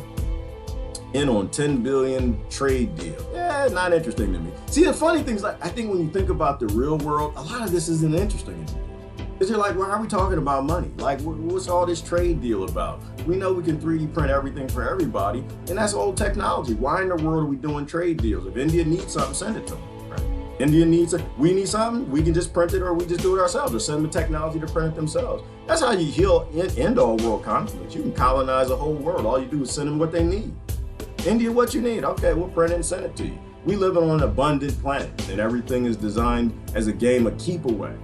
in on 10 billion trade deal. Yeah, not interesting to me. See, the funny thing is, like, I think when you think about the real world, a lot of this isn't interesting to me. Because you're like, why are we talking about money? Like, what's all this trade deal about? We know we can 3D print everything for everybody, and that's old technology. Why in the world are we doing trade deals? If India needs something, send it to them. Right? India needs it. We need something, we can just print it, or we just do it ourselves, or send them the technology to print it themselves. That's how you heal end all world conflicts. You can colonize a whole world. All you do is send them what they need. India, what you need? Okay, we'll print it and send it to you. We live on an abundant planet, and everything is designed as a game of keep away.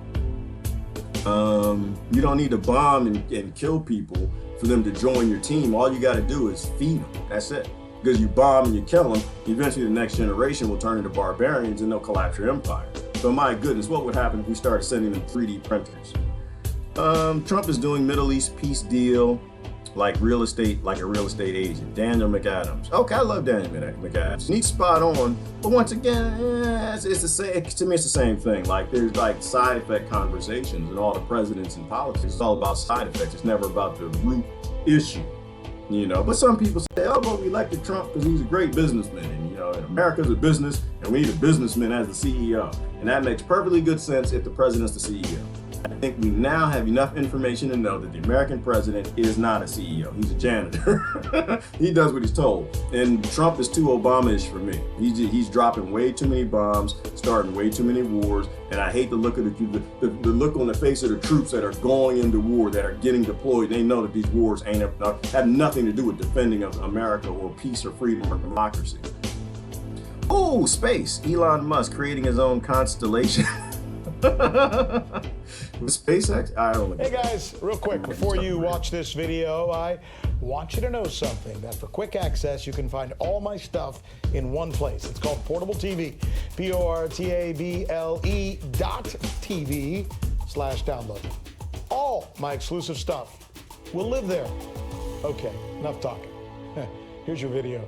You don't need to bomb and kill people for them to join your team. All you got to do is feed them. That's it. Because you bomb and you kill them, eventually the next generation will turn into barbarians and they'll collapse your empire. So my goodness, what would happen if we started sending them 3D printers? Trump is doing Middle East peace deal like a real estate agent. Daniel McAdams. Okay, I love Daniel McAdams. He's spot on, but once again, it's the same. To me, it's the same thing. Like there's like side effect conversations, and all the presidents and politics. It's all about side effects. It's never about the root issue, you know. But some people say, oh, well, we elected Trump because he's a great businessman, and you know, and America's a business, and we need a businessman as the CEO, and that makes perfectly good sense if the president's the CEO. I think we now have enough information to know that the American president is not a CEO. He's a janitor. He does what he's told. And Trump is too Obama-ish for me. He's dropping way too many bombs, starting way too many wars. And I hate the look of the look on the face of the troops that are going into war, that are getting deployed. They know that these wars have nothing to do with defending of America or peace or freedom or democracy. Oh, space. Elon Musk creating his own constellation. With SpaceX? I don't know. Hey guys, real quick, before you watch this video, I want you to know something, that for quick access, you can find all my stuff in one place. It's called Portable TV, portable.tv/download. All my exclusive stuff will live there. Okay, enough talking. Here's your video.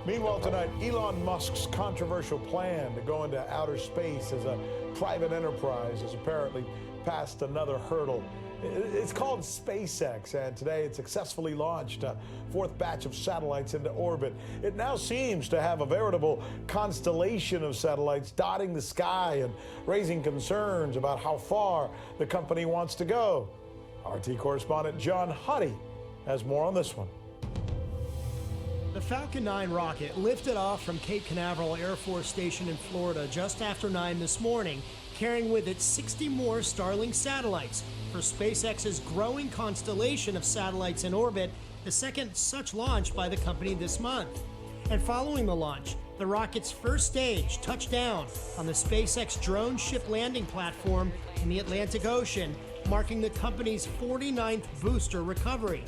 Meanwhile tonight, Elon Musk's controversial plan to go into outer space as a private enterprise has apparently passed another hurdle It's called SpaceX, and today it successfully launched a fourth batch of satellites into orbit. It now seems to have a veritable constellation of satellites dotting the sky and raising concerns about how far the company wants to go. RT correspondent John Huddy has more on this one. The Falcon 9 rocket lifted off from Cape Canaveral Air Force Station in Florida just after 9 this morning, carrying with it 60 more Starlink satellites for SpaceX's growing constellation of satellites in orbit, the second such launch by the company this month. And following the launch, the rocket's first stage touched down on the SpaceX drone ship landing platform in the Atlantic Ocean, marking the company's 49th booster recovery.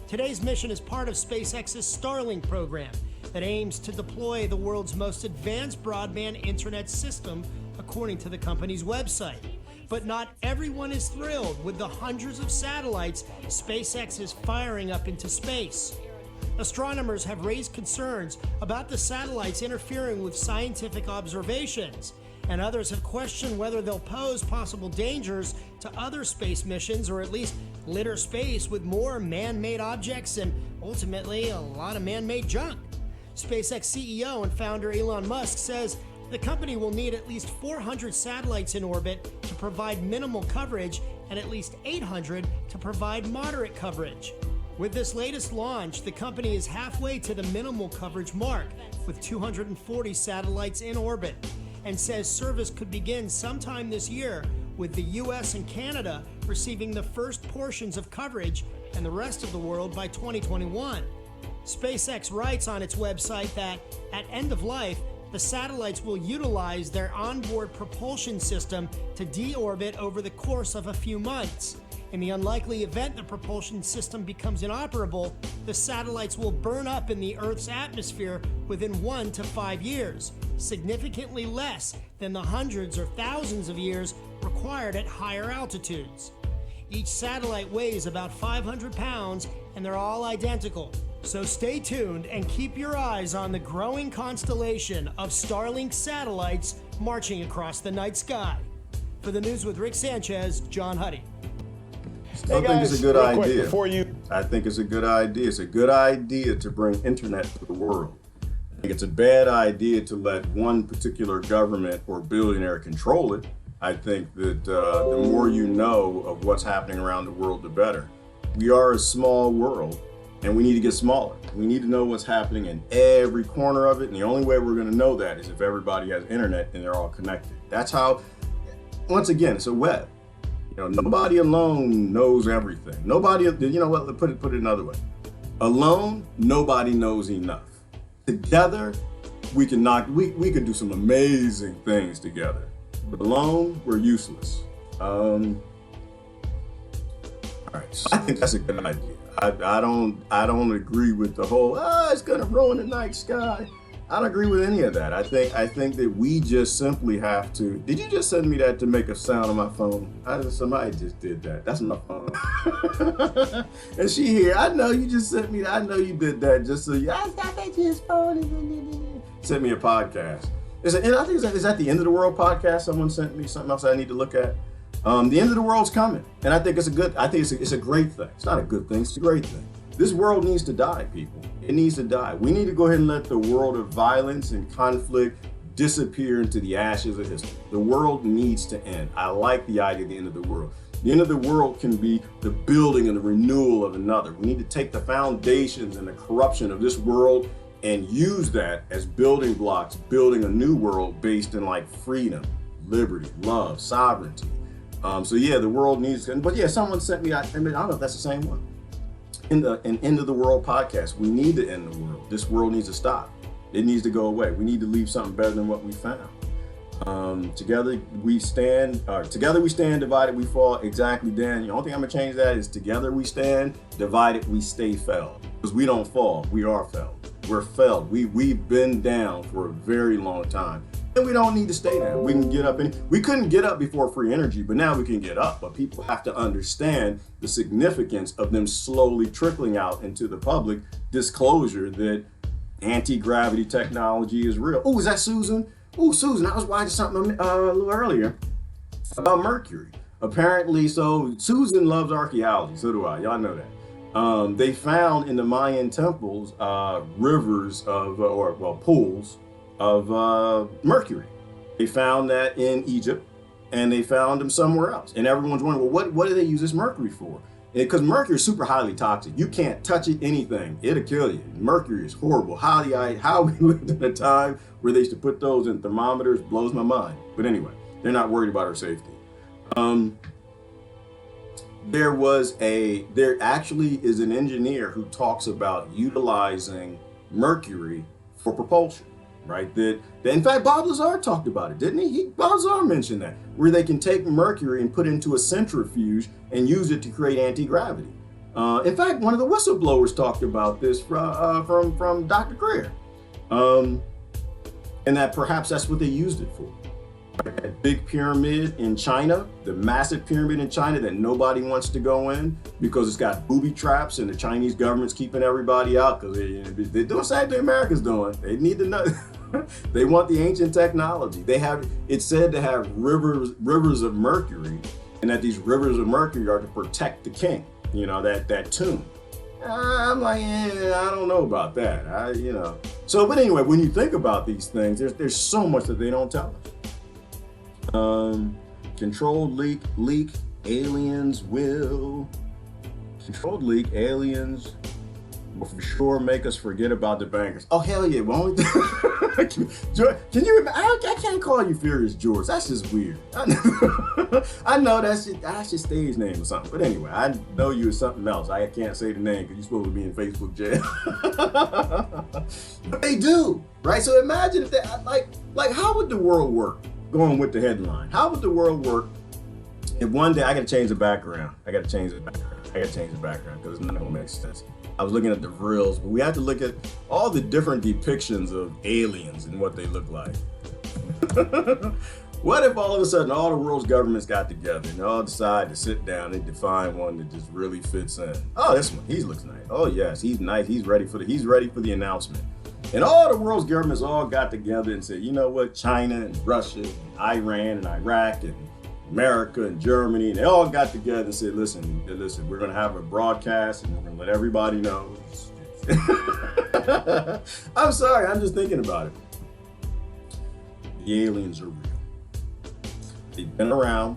Today's mission is part of SpaceX's Starlink program that aims to deploy the world's most advanced broadband internet system, according to the company's website. But not everyone is thrilled with the hundreds of satellites SpaceX is firing up into space. Astronomers have raised concerns about the satellites interfering with scientific observations, and others have questioned whether they'll pose possible dangers to other space missions, or at least litter space with more man-made objects and ultimately a lot of man-made junk. SpaceX CEO and founder Elon Musk says the company will need at least 400 satellites in orbit to provide minimal coverage and at least 800 to provide moderate coverage. With this latest launch, the company is halfway to the minimal coverage mark, with 240 satellites in orbit, and says service could begin sometime this year, with the US and Canada receiving the first portions of coverage and the rest of the world by 2021. SpaceX writes on its website that, at end of life, the satellites will utilize their onboard propulsion system to deorbit over the course of a few months. In the unlikely event the propulsion system becomes inoperable, the satellites will burn up in the Earth's atmosphere within 1 to 5 years, significantly less than the hundreds or thousands of years required at higher altitudes. Each satellite weighs about 500 pounds, and they're all identical. So stay tuned and keep your eyes on the growing constellation of Starlink satellites marching across the night sky. For the news with Rick Sanchez, John Huddy. I think it's a good idea. I think it's a good idea. It's a good idea to bring internet to the world. I think it's a bad idea to let one particular government or billionaire control it. I think that the more you know of what's happening around the world, the better. We are a small world, and we need to get smaller. We need to know what's happening in every corner of it, and the only way we're going to know that is if everybody has internet and they're all connected. That's how, once again, it's a web. You know, nobody alone knows everything. Nobody, you know what, put it another way. Alone, nobody knows enough. Together, we can do some amazing things together. But alone, we're useless. All right, so I think that's a good idea. I don't agree with the whole, it's gonna ruin the night sky. I don't agree with any of that. I think that we just simply have to. Did you just send me that to make a sound on my phone? Somebody just did that. That's my phone. And she here. I know you just sent me that. I know you did that just so you. I got his phone. Sent me a podcast. Is it? I think is that the End of the World podcast? Someone sent me something else I need to look at. The end of the world's coming, and I think it's a good. I think it's a great thing. It's not a good thing. It's a great thing. This world needs to die, people. It needs to die. We need to go ahead and let the world of violence and conflict disappear into the ashes of history. The world needs to end. I like the idea of the end of the world. The end of the world can be the building and the renewal of another. We need to take the foundations and the corruption of this world and use that as building blocks, building a new world based in like freedom, liberty, love, sovereignty. So yeah, the world needs, but yeah, someone sent me, I don't know if that's the same one. In an End of the World podcast, we need to end the world. This world needs to stop. It needs to go away. We need to leave something better than what we found. Together we stand, divided we fall. Exactly, Dan. The only thing I'm gonna change that is together we stand, divided we stay felled. Because we don't fall, we are felled. We're felled. We've been down for a very long time. And we don't need to stay down. We can get up. We couldn't get up before free energy, but now we can get up. But people have to understand the significance of them slowly trickling out into the public disclosure that anti-gravity technology is real. Oh, is that Susan? Oh, Susan, I was watching something a little earlier about Mercury. Apparently, so Susan loves archaeology. So do I. Y'all know that. They found in the Mayan temples rivers of, pools of mercury. They found that in Egypt, and they found them somewhere else. And everyone's wondering, well, what do they use this mercury for? Because mercury is super highly toxic. You can't touch it, anything. It'll kill you. Mercury is horrible. How we lived in a time where they used to put those in thermometers blows my mind. But anyway, they're not worried about our safety. There actually is an engineer who talks about utilizing mercury for propulsion, right? That in fact, Bob Lazar talked about it, didn't he? Bob Lazar mentioned that, where they can take mercury and put it into a centrifuge and use it to create anti-gravity. In fact, one of the whistleblowers talked about this from Dr. Greer, and that perhaps that's what they used it for. That big pyramid in China, the massive pyramid in China that nobody wants to go in because it's got booby traps and the Chinese government's keeping everybody out because they're doing the same thing America's doing. They need to know. They want the ancient technology. It's said to have rivers of mercury, and that these rivers of mercury are to protect the king, that tomb. I'm like, I don't know about that. But anyway, when you think about these things, there's so much that they don't tell us. Controlled leak, aliens will for sure make us forget about the bankers. Oh, hell yeah, won't can you remember? I can't call you Furious George. That's just weird. I know that's your stage name or something. But anyway, I know you as something else. I can't say the name because you're supposed to be in Facebook jail. But they do, right? So imagine if they, like how would the world work? Going with the headline. How would the world work if one day I got to change the background? I got to change the background because it's not going to make sense. I was looking at the VRILs, but we have to look at all the different depictions of aliens and what they look like. What if all of a sudden all the world's governments got together and all decide to sit down and define one that just really fits in? Oh, this one, he looks nice. Oh yes, he's nice. He's ready for the announcement. And all the world's governments all got together and said, you know what, China and Russia and Iran and Iraq and America and Germany, and they all got together and said, listen, we're going to have a broadcast and we're going to let everybody know. I'm sorry, I'm just thinking about it. The aliens are real. They've been around.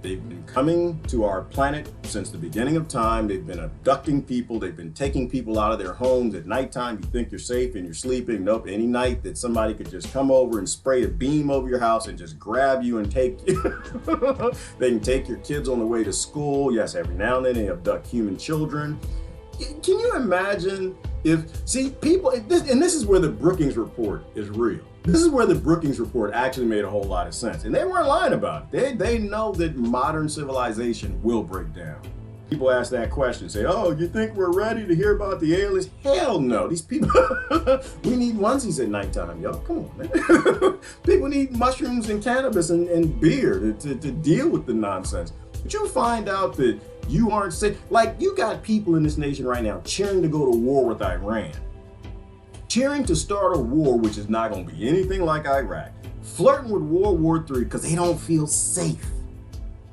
They've been coming to our planet since the beginning of time. They've been abducting people. They've been taking people out of their homes at nighttime. You think you're safe and you're sleeping. Nope. Any night that somebody could just come over and spray a beam over your house and just grab you and take you. They can take your kids on the way to school. Yes, every now and then they abduct human children. Can you imagine people, and this is where the Brookings Report is real. This is where the Brookings Report actually made a whole lot of sense. And they weren't lying about it. They know that modern civilization will break down. People ask that question, say, oh, you think we're ready to hear about the aliens? Hell no. These people, we need onesies at nighttime, y'all. Come on, man. People need mushrooms and cannabis and beer to deal with the nonsense. But you find out that you aren't safe. Like, you got people in this nation right now cheering to go to war with Iran. Cheering to start a war which is not going to be anything like Iraq. Flirting with World War III because they don't feel safe.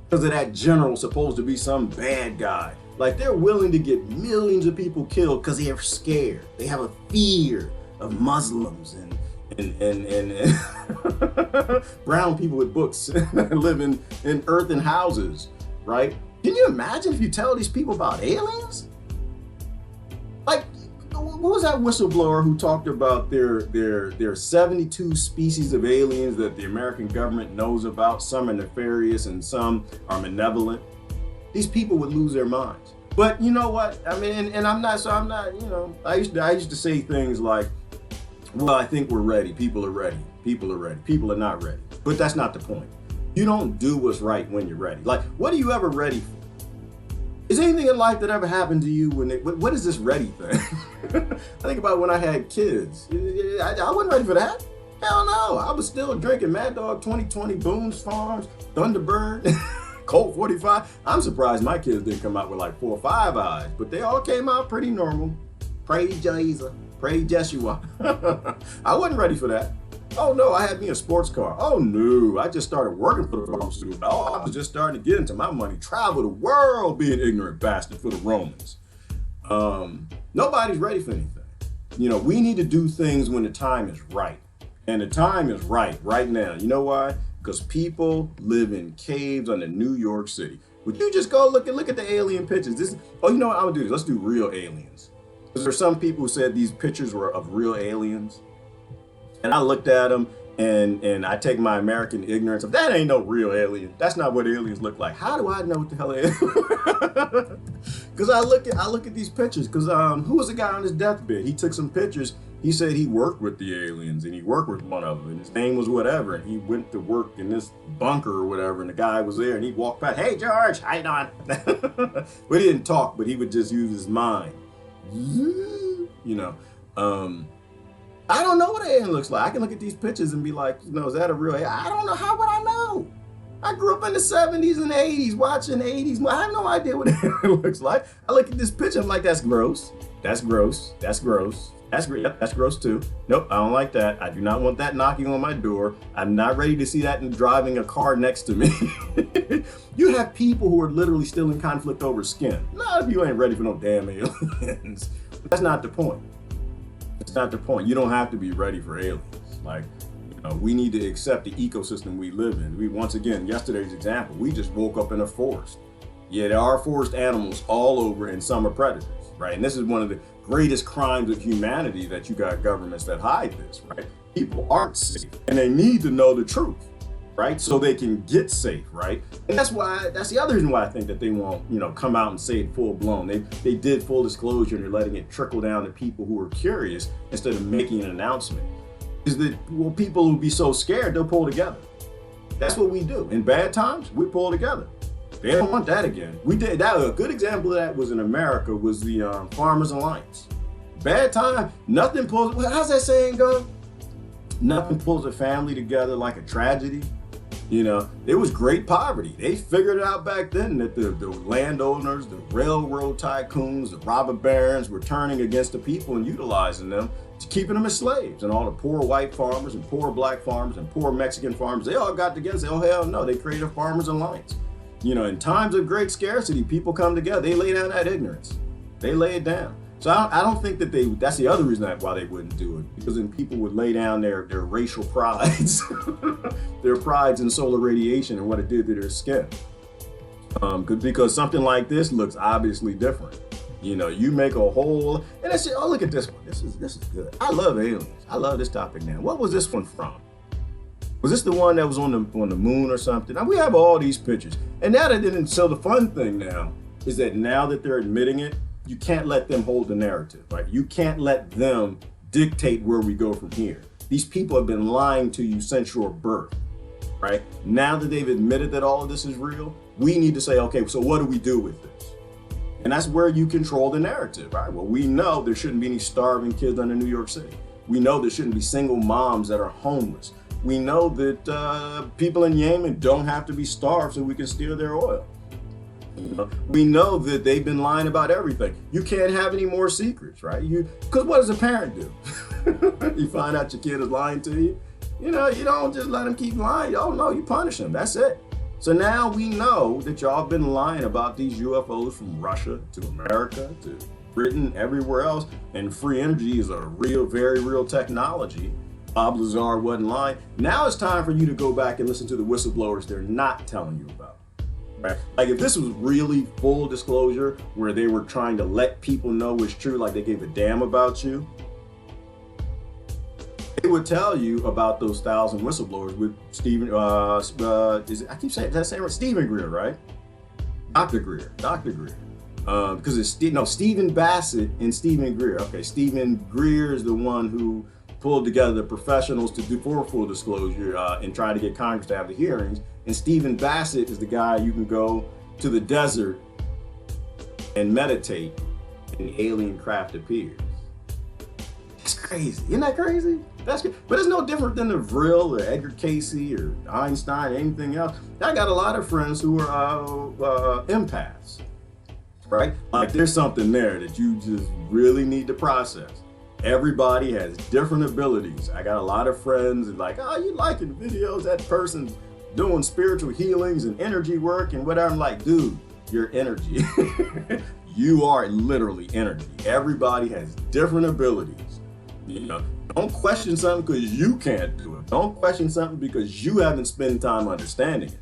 Because of that general supposed to be some bad guy. Like, they're willing to get millions of people killed because they are scared. They have a fear of Muslims and brown people with books that live in earthen houses, right? Can you imagine if you tell these people about aliens? Like, what was that whistleblower who talked about there 72 species of aliens that the American government knows about? Some are nefarious and some are malevolent. These people would lose their minds. But you know what? I mean, and I'm not, I used to say things like, well, I think we're ready. People are ready. People are ready. People are not ready. But that's not the point. You don't do what's right when you're ready. Like, what are you ever ready for? Is anything in life that ever happened to you what is this ready thing? I think about when I had kids. I wasn't ready for that. Hell no. I was still drinking Mad Dog 2020, Boone's Farms, Thunderbird, Colt 45. I'm surprised my kids didn't come out with like 4 or 5 eyes, but they all came out pretty normal. Praise Jesus. Praise Jeshua. I wasn't ready for that. Oh no, I had me a sports car. Oh no, I just started working for the pharmaceutical. Oh, I was just starting to get into my money. Travel the world, be an ignorant bastard for the Romans. Nobody's ready for anything. You know, we need to do things when the time is right. And the time is right now. You know why? Because people live in caves under New York City. Would you just go look at the alien pictures? Oh, you know what? I'm gonna do this. Let's do real aliens. Because there's some people who said these pictures were of real aliens. And I looked at them and I take my American ignorance of that ain't no real alien. That's not what aliens look like. How do I know what the hell it is? Because I look at these pictures. Because who was the guy on his deathbed? He took some pictures. He said he worked with the aliens and he worked with one of them. And his name was whatever. And he went to work in this bunker or whatever. And the guy was there and he walked past. Hey, George, how you doing? But he didn't talk, but he would just use his mind. You know. I don't know what an alien looks like. I can look at these pictures and be like, you know, is that a real alien? I don't know. How would I know? I grew up in the 70s and 80s watching 80s. I have no idea what an alien looks like. I look at this picture, I'm like, that's gross. That's gross. That's gross. That's great. Yep, that's gross too. Nope, I don't like that. I do not want that knocking on my door. I'm not ready to see that and driving a car next to me. You have people who are literally still in conflict over skin. No, if you ain't ready for no damn aliens. That's not the point. That's not the point. You don't have to be ready for aliens. Like, you know, we need to accept the ecosystem we live in. Once again, yesterday's example, we just woke up in a forest. Yeah, there are forest animals all over and some are predators, right? And this is one of the greatest crimes of humanity that you got governments that hide this, right? People aren't safe and they need to know the truth, right? So they can get safe, right? And that's the other reason why I think that they won't, you know, come out and say it full blown. They did full disclosure and they're letting it trickle down to people who are curious instead of making an announcement. Is that, well, people will be so scared, they'll pull together. That's what we do. In bad times, we pull together. They don't want that again. We did that. A good example of that was in America was the Farmers Alliance. Bad time, nothing pulls, how's that saying go? Nothing pulls a family together like a tragedy. You know, it was great poverty. They figured it out back then that the landowners, the railroad tycoons, the robber barons were turning against the people and utilizing them to keeping them as slaves. And all the poor white farmers and poor black farmers and poor Mexican farmers, they all got together and said, oh hell no, they created a Farmers Alliance. You know, in times of great scarcity, people come together. They lay down that ignorance. They lay it down. So I don't think that that's the other reason why they wouldn't do it, because then people would lay down their racial prides, their prides in solar radiation and what it did to their skin. Because something like this looks obviously different. You know, you make a whole, and that's it. Oh, look at this one. This is good. I love aliens. I love this topic now. What was this one from? Was this the one that was on the moon or something? Now we have all these pictures. And now that didn't, so the fun thing now is that now that they're admitting it, you can't let them hold the narrative, right? You can't let them dictate where we go from here. These people have been lying to you since your birth, right? Now that they've admitted that all of this is real, we need to say, okay, so what do we do with this? And that's where you control the narrative, right? Well, we know there shouldn't be any starving kids under New York City. We know there shouldn't be single moms that are homeless. We know that people in Yemen don't have to be starved so we can steal their oil. You know, we know that they've been lying about everything. You can't have any more secrets, right? Because what does a parent do? You find out your kid is lying to you. You know, you don't just let them keep lying. Oh no, you punish them. That's it. So now we know that y'all have been lying about these UFOs from Russia to America to Britain, everywhere else. And free energy is a real, very real technology. Bob Lazar wasn't lying. Now it's time for you to go back and listen to the whistleblowers they're not telling you about. Right? Like if this was really full disclosure where they were trying to let people know it's true, like they gave a damn about you, they would tell you about those 1,000 whistleblowers with Stephen, Stephen Greer, right? Dr. Greer. Because it's Stephen Bassett and Stephen Greer. Okay, Stephen Greer is the one who pulled together the professionals to do for full disclosure and try to get Congress to have the hearings. And Stephen Bassett is the guy you can go to the desert and meditate and the alien craft appears. It's crazy. Isn't that crazy? That's good. But it's no different than the VRIL or Edgar Casey or Einstein or anything else. I got a lot of friends who are empaths, right? Like there's something there that you just really need to process. Everybody has different abilities. I got a lot of friends and like, oh, you liking videos, that person's doing spiritual healings and energy work and whatever. I'm like, dude, you're energy. You are literally energy. Everybody has different abilities. You know, don't question something because you can't do it. Don't question something because you haven't spent time understanding it.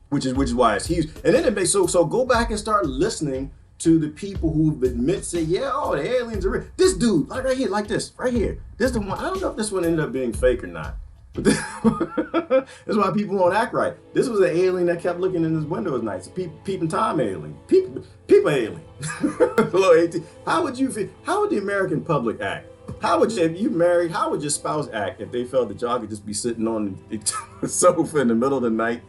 Which is why it's huge. And then it makes so go back and start listening to the people who admit, say, yeah, oh, the aliens are real. This dude, like right here, like this, right here. This is the one. I don't know if this one ended up being fake or not. But that's why people won't act right. This was an alien that kept looking in his window at night. Peeping Tom alien. People alien. Below 18. How would you feel? How would the American public act? How would you, if you married, how would your spouse act if they felt that y'all could just be sitting on the sofa in the middle of the night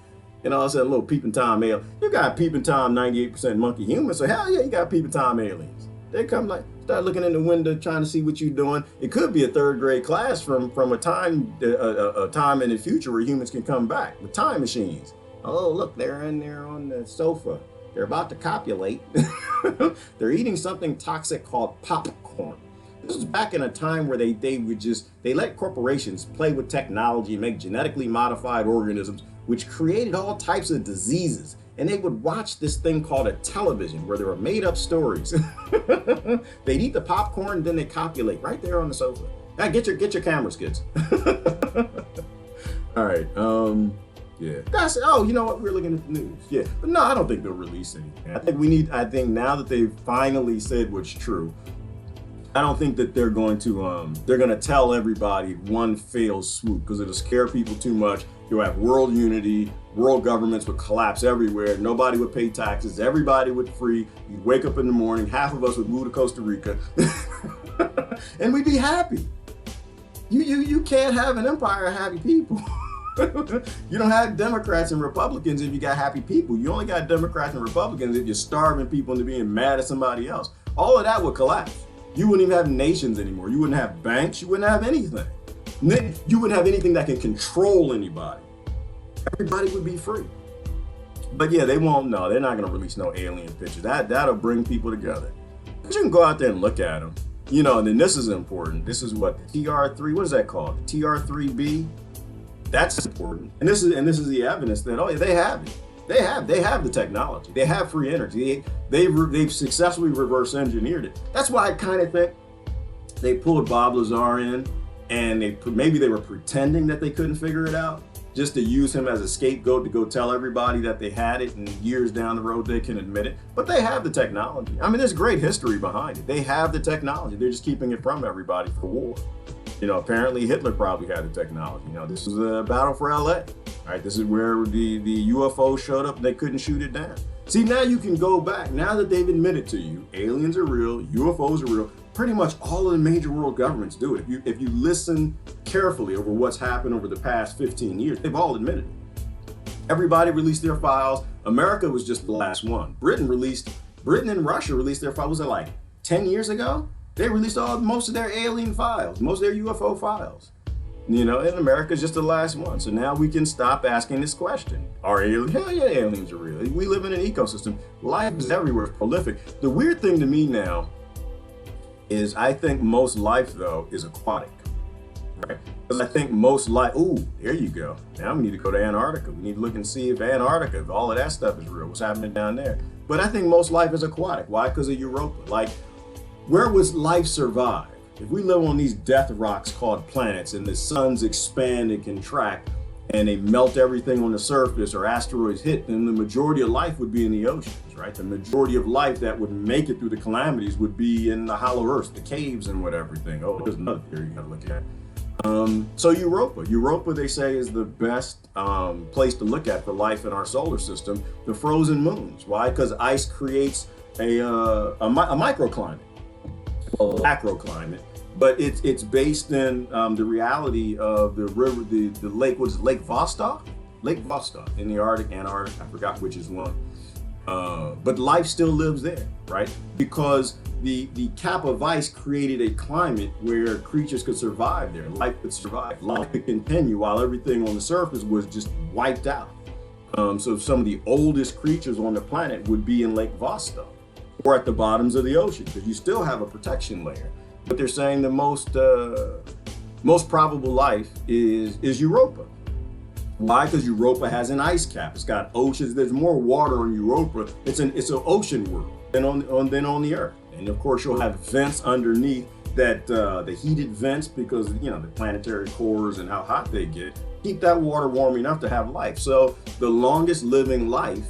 and all of a sudden, little Peeping Tom alien? You got Peeping Tom 98% monkey human, so hell yeah, you got Peeping Tom aliens. They come like, start looking in the window, trying to see what you're doing. It could be a third grade class from a time in the future where humans can come back with time machines. Oh, look, they're in there on the sofa. They're about to copulate. They're eating something toxic called popcorn. This was back in a time where they let corporations play with technology and make genetically modified organisms, which created all types of diseases. And they would watch this thing called a television where there were made up stories. They'd eat the popcorn, then they copulate right there on the sofa. Now get your cameras, kids. All right. Yeah. That's, oh, you know what? We're looking at the news. Yeah. But no, I don't think they'll release anything. I think now that they've finally said what's true, I don't think that they're going to tell everybody one fell swoop, because it'll scare people too much. You'll have world unity, world governments would collapse everywhere. Nobody would pay taxes. Everybody would free. You'd wake up in the morning. Half of us would move to Costa Rica and we'd be happy. You can't have an empire of happy people. You don't have Democrats and Republicans if you got happy people. You only got Democrats and Republicans if you're starving people into being mad at somebody else. All of that would collapse. You wouldn't even have nations anymore. You wouldn't have banks. You wouldn't have anything. You wouldn't have anything that can control anybody. Everybody would be free. But yeah, they won't know. They're not going to release no alien pictures. That'll bring people together. But you can go out there and look at them. You know, and then this is important. This is what the TR3, what is that called? The TR3B? That's important. And this is the evidence that, oh yeah, they have it. They have the technology. They have free energy. They've successfully reverse engineered it. That's why I kind of think they pulled Bob Lazar in, and maybe they were pretending that they couldn't figure it out, just to use him as a scapegoat to go tell everybody that they had it, and years down the road they can admit it. But they have the technology. I mean, there's great history behind it. They have the technology. They're just keeping it from everybody for war. You know, apparently Hitler probably had the technology. You know, this was a battle for LA. Right, this is where the UFO showed up and they couldn't shoot it down. See, now you can go back. Now that they've admitted to you, aliens are real, UFOs are real, pretty much all of the major world governments do it. If you listen carefully over what's happened over the past 15 years, they've all admitted it. Everybody released their files. America was just the last one. Britain and Russia released their files. Was it like 10 years ago? They released most of their alien files, most of their UFO files. You know, and America's just the last one. So now we can stop asking this question. Are aliens? Hell yeah, aliens are real. We live in an ecosystem. Life is everywhere, it's prolific. The weird thing to me now is I think most life, though, is aquatic. Right? Because I think most life, ooh, there you go. Now we need to go to Antarctica. We need to look and see if Antarctica, if all of that stuff is real, what's happening down there. But I think most life is aquatic. Why? Because of Europa. Like, where was life survive? If we live on these death rocks called planets and the suns expand and contract and they melt everything on the surface or asteroids hit, then the majority of life would be in the oceans, right? The majority of life that would make it through the calamities would be in the hollow earth, the caves and everything. Oh, there's another theory you gotta look at. So Europa, they say, is the best place to look at for life in our solar system. The frozen moons. Why? Because ice creates a microclimate, well, a macroclimate. But it's based in the reality of the river, the lake. What is it, Lake Vostok? Lake Vostok in the Arctic, Antarctica. I forgot which is one. But life still lives there, right? Because the cap of ice created a climate where creatures could survive there. Life could survive. Life could continue while everything on the surface was just wiped out. So some of the oldest creatures on the planet would be in Lake Vostok. or at the bottoms of the ocean, because you still have a protection layer. But they're saying the most probable life is Europa. Why? Because Europa has an ice cap. It's got oceans. There's more water on Europa. It's an ocean world than on the Earth. And of course, you'll have vents underneath that, the heated vents, because the planetary cores and how hot they get keep that water warm enough to have life. So the longest living life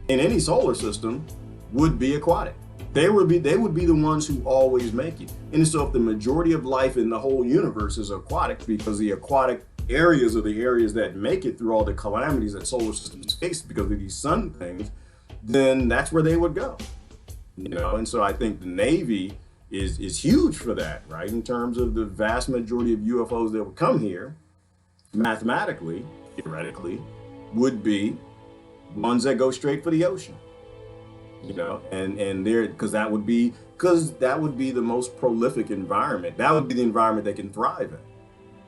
in any solar system would be aquatic. They would be the ones who always make it. And so if the majority of life in the whole universe is aquatic, because the aquatic areas are the areas that make it through all the calamities that solar systems face because of these sun things, then that's where they would go. And so I think the Navy is huge for that, right? In terms of the vast majority of UFOs that would come here, mathematically, theoretically, would be ones that go straight for the ocean. And there, because that would be the most prolific environment. That would be the environment they can thrive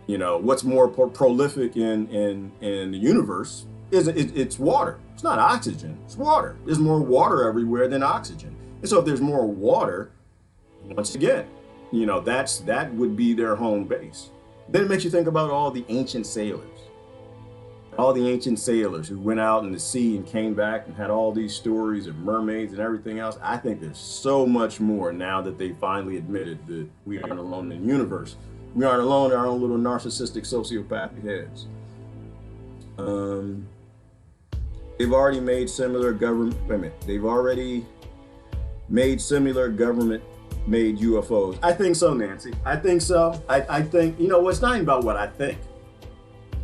in. What's more prolific in the universe is it's water. It's not oxygen, it's water. There's more water everywhere than oxygen. And so if there's more water, once again, that would be their home base. Then it makes you think about all the ancient sailors. All the ancient sailors who went out in the sea and came back and had all these stories of mermaids and everything else. I think there's so much more now that they finally admitted that we aren't alone in the universe. We aren't alone in our own little narcissistic sociopathic heads. They've already made similar government-made UFOs. I think so, Nancy. I think so. I think, it's not even about what I think.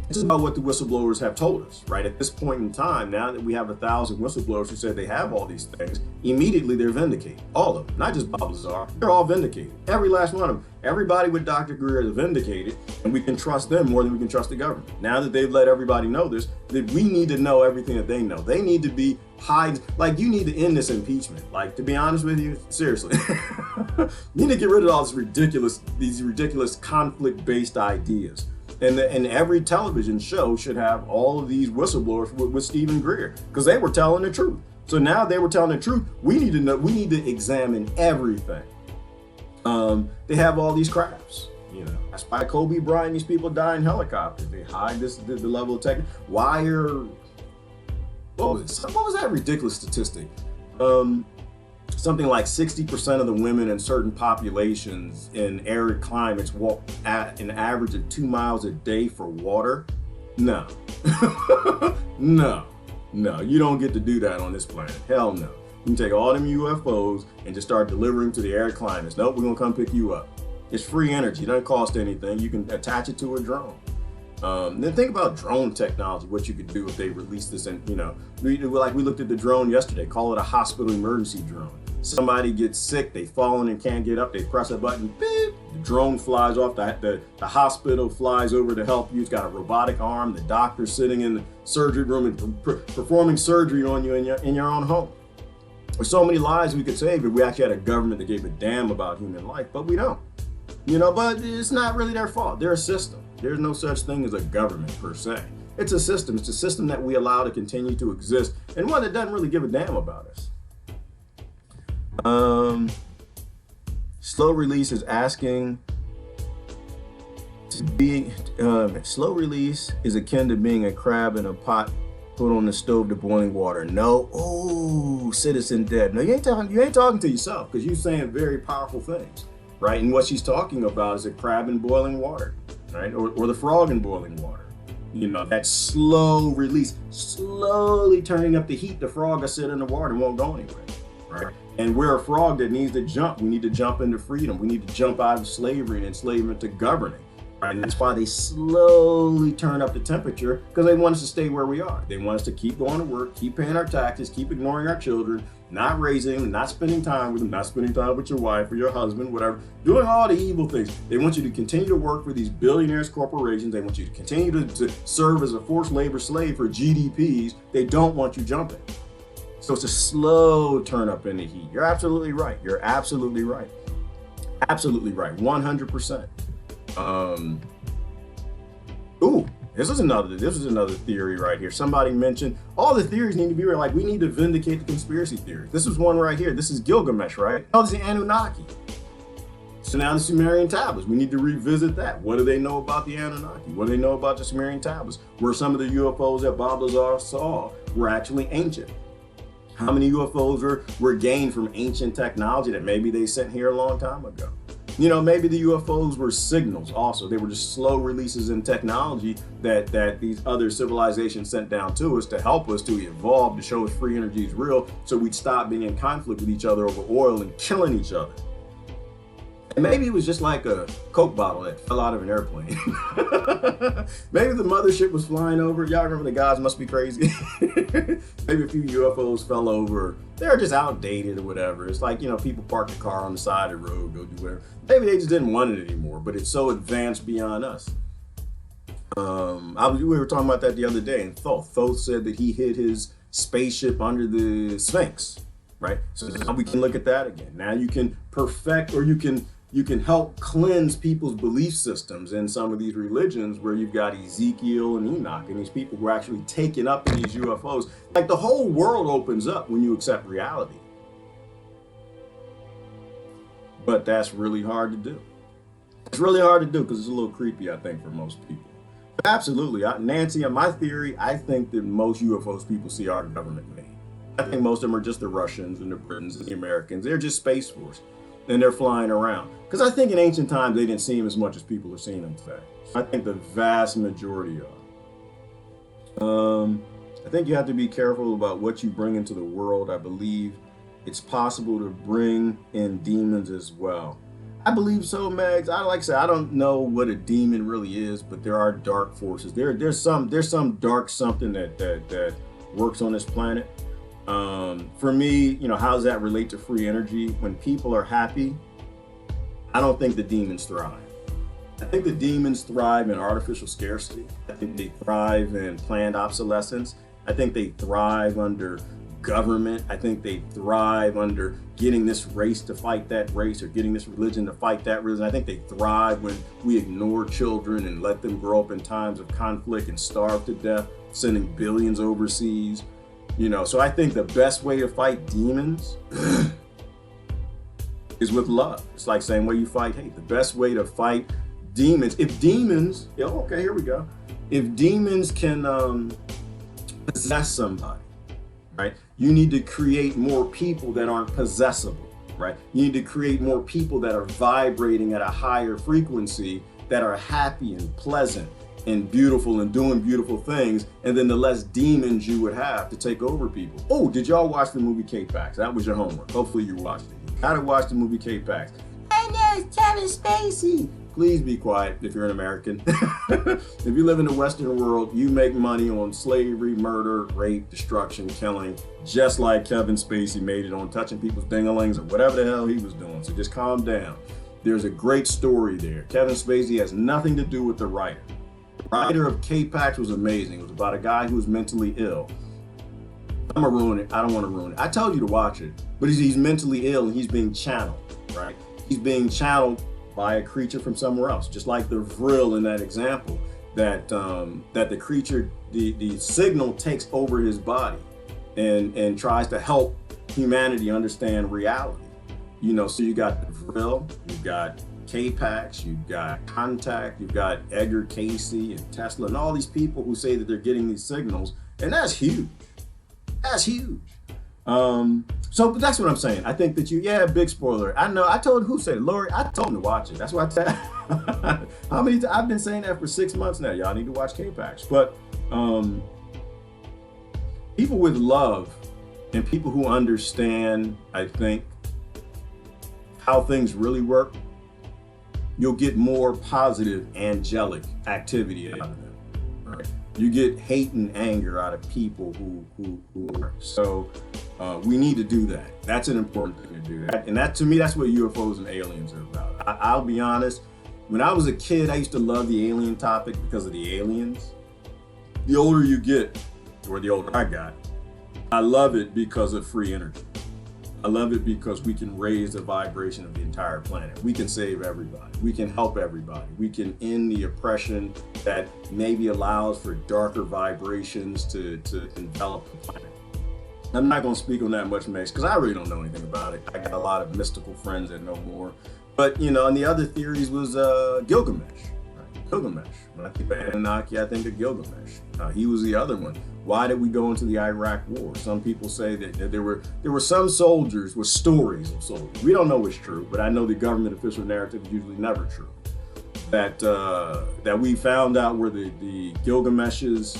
It's about what the whistleblowers have told us, right? At this point in time, now that we have 1,000 whistleblowers who said they have all these things, immediately they're vindicated. All of them, not just Bob Lazar. They're all vindicated. Every last one of them. Everybody with Dr. Greer is vindicated, and we can trust them more than we can trust the government. Now that they've let everybody know this, that we need to know everything that they know. They need to be you need to end this impeachment. To be honest with you, seriously. You need to get rid of all these ridiculous conflict-based ideas. And every television show should have all of these whistleblowers with Stephen Greer, because they were telling the truth. So now they were telling the truth. We need to examine everything. They have all these crafts. That's why Kobe Bryant, these people die in helicopters. They hide the level of technology. What was that ridiculous statistic? Something like 60% of the women in certain populations in arid climates walk at an average of 2 miles a day for water. No. No, you don't get to do that on this planet. Hell no. You can take all them UFOs and just start delivering to the arid climates. Nope, we're gonna come pick you up. It's free energy, it doesn't cost anything. You can attach it to a drone. Then think about drone technology, what you could do if they release this. And we looked at the drone yesterday, call it a hospital emergency drone. Somebody gets sick, they've fallen and can't get up, they press a button, beep, the drone flies off, the hospital flies over to help you. It's got a robotic arm, the doctor's sitting in the surgery room and performing surgery on you in your own home. There's so many lives we could save if we actually had a government that gave a damn about human life, but we don't. But it's not really their fault. They're a system. There's no such thing as a government per se. It's a system. It's a system that we allow to continue to exist, and one that doesn't really give a damn about us. Slow release is asking to be. Slow release is akin to being a crab in a pot put on the stove to boiling water. No, Citizen Dead. No, you ain't talking to yourself, because you're saying very powerful things, right? And what she's talking about is a crab in boiling water, right? Or the frog in boiling water. That slow release, slowly turning up the heat. The frog will sit in the water and won't go anywhere, right? And we're a frog that needs to jump. We need to jump into freedom. We need to jump out of slavery and enslavement to governing, right? And that's why they slowly turn up the temperature, because they want us to stay where we are. They want us to keep going to work, keep paying our taxes, keep ignoring our children, not raising them, not spending time with them, not spending time with your wife or your husband, whatever, doing all the evil things. They want you to continue to work for these billionaires' corporations. They want you to continue to serve as a forced labor slave for GDPs. They don't want you jumping. So it's a slow turn up in the heat. You're absolutely right. You're absolutely right. Absolutely right. 100%. This is another theory right here. Somebody mentioned all the theories need to be real. Like, we need to vindicate the conspiracy theories. This is one right here. This is Gilgamesh, right? Oh, this is the Anunnaki. So now the Sumerian tablets, we need to revisit that. What do they know about the Anunnaki? What do they know about the Sumerian tablets? Were some of the UFOs that Bob Lazar saw were actually ancient? How many UFOs were gained from ancient technology that maybe they sent here a long time ago? You know, maybe the UFOs were signals also. They were just slow releases in technology that these other civilizations sent down to us to help us to evolve, to show us free energy is real, so we'd stop being in conflict with each other over oil and killing each other. And maybe it was just like a Coke bottle that fell out of an airplane. Maybe the mothership was flying over. Y'all remember the gods must be crazy? Maybe a few UFOs fell over. They're just outdated or whatever. It's like, you know, people park the car on the side of the road, go do whatever. Maybe they just didn't want it anymore, but it's so advanced beyond us. We were talking about that the other day, and Thoth said that he hid his spaceship under the Sphinx, right? So now we can look at that again. Now you can perfect, or you can help cleanse people's belief systems in some of these religions where you've got Ezekiel and Enoch and these people who are actually taken up in these UFOs. Like, the whole world opens up when you accept reality. But that's really hard to do. It's really hard to do because it's a little creepy, I think, for most people. But absolutely, Nancy, on my theory, I think that most UFOs people see are government made. I think most of them are just the Russians and the Britons and the Americans. They're just Space Force. And they're flying around. Because I think in ancient times, they didn't see them as much as people are seeing them today. I think the vast majority are. I think you have to be careful about what you bring into the world. I believe it's possible to bring in demons as well. I believe so, Megs. Like I said, I don't know what a demon really is, but there are dark forces. There's some dark something that works on this planet. For me, you know, how does that relate to free energy? When people are happy, I don't think the demons thrive. I think the demons thrive in artificial scarcity. I think they thrive in planned obsolescence. I think they thrive under government. I think they thrive under getting this race to fight that race, or getting this religion to fight that religion. I think they thrive when we ignore children and let them grow up in times of conflict and starve to death, sending billions overseas. You know, so I think the best way to fight demons is with love. It's like same way you fight hate. The best way to fight demons, if demons, okay, here we go. If demons can possess somebody, right? You need to create more people that aren't possessable, right? You need to create more people that are vibrating at a higher frequency, that are happy and pleasant and beautiful and doing beautiful things, and then the less demons you would have to take over people. Oh, did y'all watch the movie K-Pax? That was your homework. Hopefully you watched it. You gotta watch the movie K-Pax. And there's Kevin Spacey. Please be quiet if you're an American. If you live in the Western world, you make money on slavery, murder, rape, destruction, killing, just like Kevin Spacey made it on touching people's ding-a-lings or whatever the hell he was doing. So just calm down. There's a great story there. Kevin Spacey has nothing to do with the writer. The writer of K-Pax was amazing. It was about a guy who was mentally ill. I'm gonna ruin it. I don't want to ruin it. I told you to watch it, but he's mentally ill and he's being channeled, right? He's being channeled by a creature from somewhere else, just like the VRIL in that example, that the creature, the signal takes over his body and tries to help humanity understand reality. You know, so you got the VRIL, you've got K-Pax, you've got Contact, you've got Edgar Casey and Tesla and all these people who say that they're getting these signals, and that's huge. That's huge. But that's what I'm saying. I think that big spoiler. I know, I told who said it? Lori, I told him to watch it. That's what I said. How many times? I've been saying that for 6 months now. Y'all need to watch K-Pax. But people with love and people who understand, I think, how things really work, you'll get more positive angelic activity out of them. Right? You get hate and anger out of people who aren't. So we need to do that. That's an important thing to do. And that, to me, that's what UFOs and aliens are about. I'll be honest. When I was a kid, I used to love the alien topic because of the aliens. The older you get, or the older I got, I love it because of free energy. I love it because we can raise the vibration of the entire planet. We can save everybody. We can help everybody. We can end the oppression that maybe allows for darker vibrations to envelop the planet. I'm not going to speak on that much, Max, because I really don't know anything about it. I got a lot of mystical friends that know more. But, you know, and the other theories was Gilgamesh. Right? Gilgamesh. When I think of Anunnaki, I think of Gilgamesh. He was the other one. Why did we go into the Iraq War? Some people say that there were some soldiers with stories of soldiers. We don't know what's true, but I know the government official narrative is usually never true. That we found out where the Gilgamesh's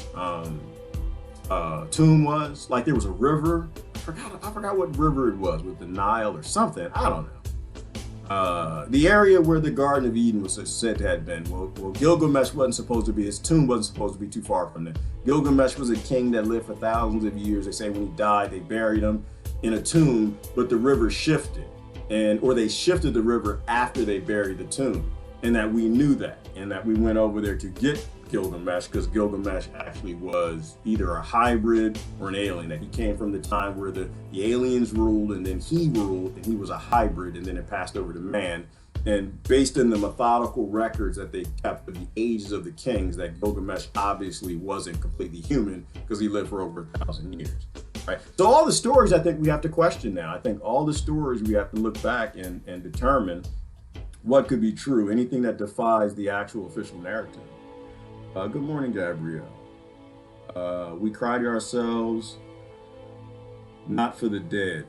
tomb was. Like there was a river. I forgot what river it was, with the Nile or something. I don't know. The area where the Garden of Eden was said to have been. Well, Gilgamesh wasn't supposed to be, his tomb wasn't supposed to be too far from there. Gilgamesh was a king that lived for thousands of years. They say when he died, they buried him in a tomb, but the river shifted. Or they shifted the river after they buried the tomb. And that we knew that. And that we went over there to get Gilgamesh, because Gilgamesh actually was either a hybrid or an alien, that he came from the time where the aliens ruled and then he ruled, and he was a hybrid, and then it passed over to man. And based on the methodical records that they kept of the ages of the kings, that Gilgamesh obviously wasn't completely human because he lived for over 1,000 years. Right? So all the stories I think we have to question now. I think all the stories we have to look back and determine what could be true, anything that defies the actual official narrative. Good morning, Gabrielle. We cry to ourselves, not for the dead.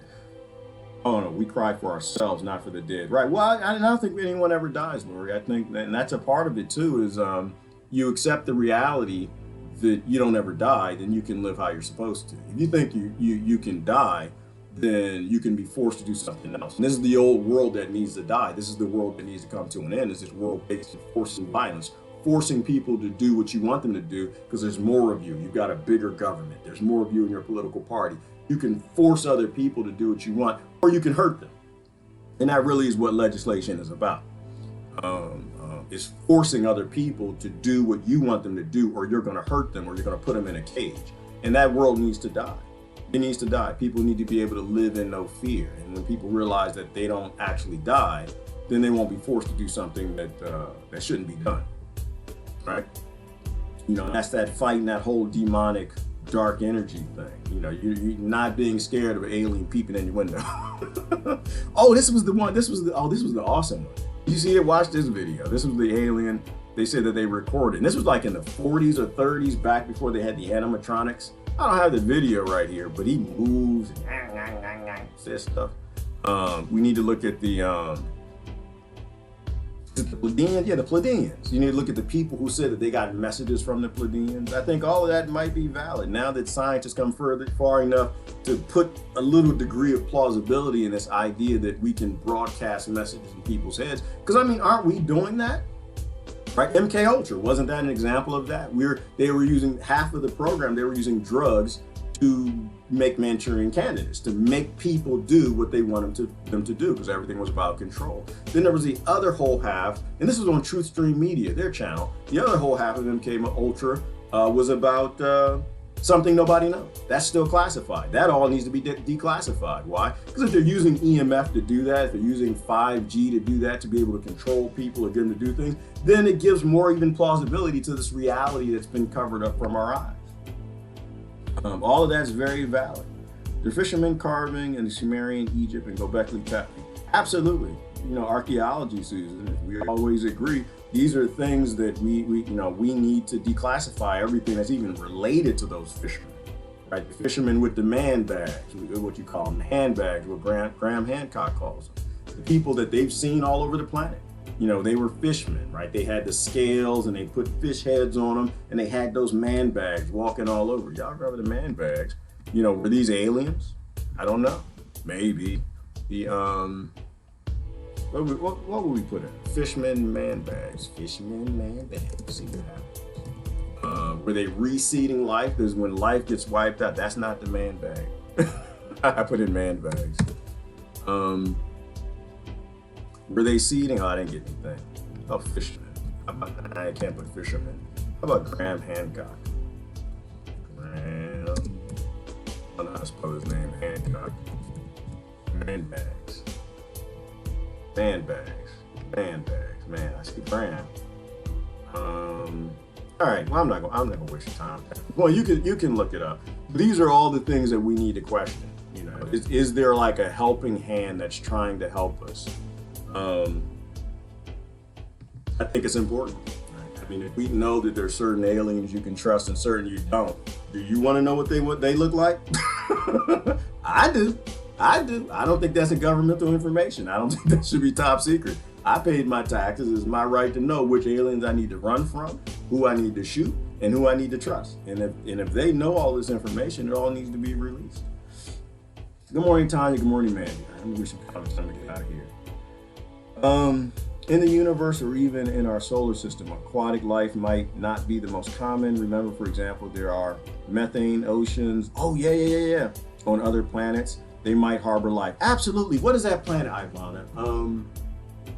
Oh no, we cry for ourselves, not for the dead. Right, well, I don't think anyone ever dies, Lori. I think, and that's a part of it too, is you accept the reality that you don't ever die, then you can live how you're supposed to. If you think you can die, then you can be forced to do something else. And this is the old world that needs to die. This is the world that needs to come to an end. Is this world based on force and violence, forcing people to do what you want them to do because there's more of you. You've got a bigger government. There's more of you in your political party. You can force other people to do what you want, or you can hurt them. And that really is what legislation is about. It's forcing other people to do what you want them to do, or you're going to hurt them, or you're going to put them in a cage. And that world needs to die. It needs to die. People need to be able to live in no fear. And when people realize that they don't actually die, then they won't be forced to do something that shouldn't be done. Right? You know, that's that fighting that whole demonic dark energy thing. You know, you're not being scared of an alien peeping in your window. Oh, this was the awesome one. You see it? Watch this video. This was the alien. They said that they recorded. And this was like in the 40s or 30s, back before they had the animatronics. I don't have the video right here, but he moves and says stuff. We need to look at the Pleiadians? Yeah, the Pleiadians. You need to look at the people who said that they got messages from the Pleiadians. I think all of that might be valid now that scientists come far enough to put a little degree of plausibility in this idea that we can broadcast messages in people's heads. Because I mean, aren't we doing that? Right? MK Ultra, wasn't that an example of that? They were using half of the program. They were using drugs to make Manchurian candidates, to make people do what they want them to do, because everything was about control. Then there was the other whole half, and this was on Truth Stream Media, their channel. The other whole half of MK Ultra was about something nobody knows. That's still classified. That all needs to be declassified. Why? Because if they're using EMF to do that, if they're using 5G to do that, to be able to control people or get them to do things, then it gives more even plausibility to this reality that's been covered up from our eyes. All of that's very valid. The fishermen carving in the Sumerian Egypt and Göbekli Tepe. Absolutely. You know, archaeology, Susan, we always agree. These are things that we need to declassify everything that's even related to those fishermen. Right? The fishermen with the man bags, what you call them, the handbags, what Graham Hancock calls them. The people that they've seen all over the planet. You know, they were fishermen, right? They had the scales and they put fish heads on them, and they had those man bags walking all over. Y'all remember the man bags? You know, were these aliens? I don't know. Maybe. The what would we put in? Fishermen man bags. Fishermen man bags. See what happens. Were they reseeding life? Because when life gets wiped out, that's not the man bag. I put in man bags. Were they seeding? Oh, I didn't get anything. Oh, fishermen. I can't put fishermen. How about Graham Hancock? I don't know how to spell his name. Hancock. Bandbags. Bandbags. Man, I see brand. All right. Well, I'm not gonna waste your time. Well, you can look it up. These are all the things that we need to question. You know, is there like a helping hand that's trying to help us? I think it's important. Right? I mean, if we know that there's certain aliens you can trust and certain you don't, do you want to know what they look like? I do. I don't think that's a governmental information. I don't think that should be top secret. I paid my taxes. It's my right to know which aliens I need to run from, who I need to shoot, and who I need to trust. And if they know all this information, it all needs to be released. Good morning, Tanya. Good morning, Mandy. I'm wishing time to get out of here. In the universe, or even in our solar system, aquatic life might not be the most common. Remember, for example, there are methane oceans. Oh, yeah. On other planets, they might harbor life. Absolutely. What is that planet, Ivana?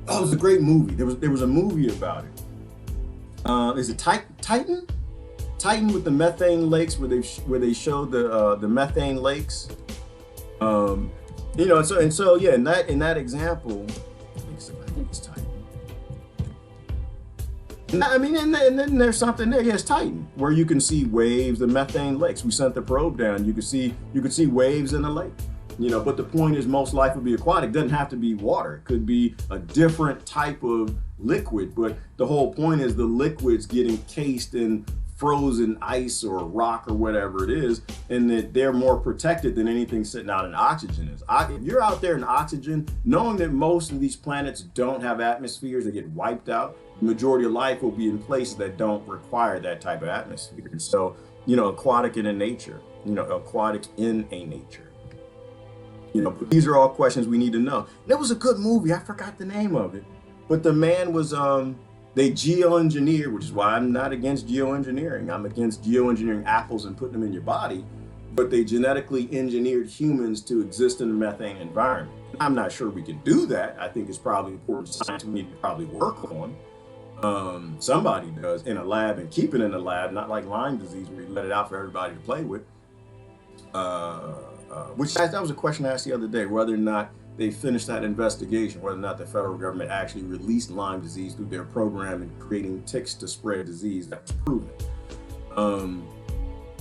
It was a great movie. There was a movie about it. Is it Titan? Titan with the methane lakes, where they showed the methane lakes. You know, so yeah. In that example, I think it's Titan. I mean, and then there's something there. Yes, Titan, where you can see waves, the methane lakes. We sent the probe down. You could see waves in the lake. You know, but the point is, most life would be aquatic. It doesn't have to be water. It could be a different type of liquid. But the whole point is the liquids get encased in frozen ice or rock or whatever it is, and that they're more protected than anything sitting out in oxygen is. If you're out there in oxygen, knowing that most of these planets don't have atmospheres, they get wiped out, the majority of life will be in places that don't require that type of atmosphere. So, you know, aquatic in a nature. You know, but these are all questions we need to know. And it was a good movie. I forgot the name of it. But the man was, they geoengineered, which is why I'm not against geoengineering. I'm against geoengineering apples and putting them in your body. But they genetically engineered humans to exist in a methane environment. I'm not sure we can do that. I think it's probably important science we need to probably work on. Somebody does in a lab and keep it in a lab, not like Lyme disease where you let it out for everybody to play with. Which that was a question I asked the other day, whether or not they finished that investigation, whether or not the federal government actually released Lyme disease through their program in creating ticks to spread disease. That was proven.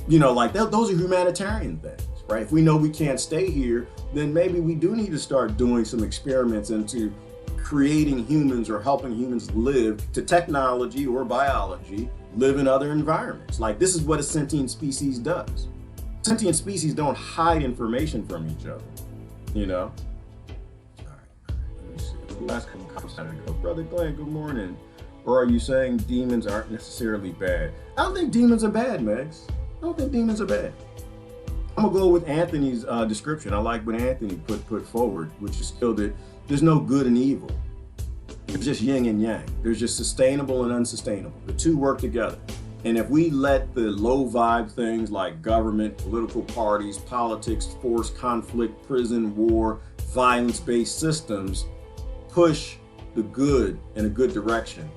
You know, like those are humanitarian things, right? If we know we can't stay here, then maybe we do need to start doing some experiments into creating humans or helping humans live to technology or biology, live in other environments. Like this is what a sentient species does. Sentient species don't hide information from each other, you know? All right, let me see. Last couple comes out of go. Brother Glenn, good morning. Or are you saying demons aren't necessarily bad? I don't think demons are bad, Megs. I don't think demons are bad. I'm gonna go with Anthony's description. I like what Anthony put forward, which is still that there's no good and evil. It's just yin and yang. There's just sustainable and unsustainable. The two work together. And if we let the low vibe things like government, political parties, politics, force, conflict, prison, war, violence-based systems push the good in a good direction,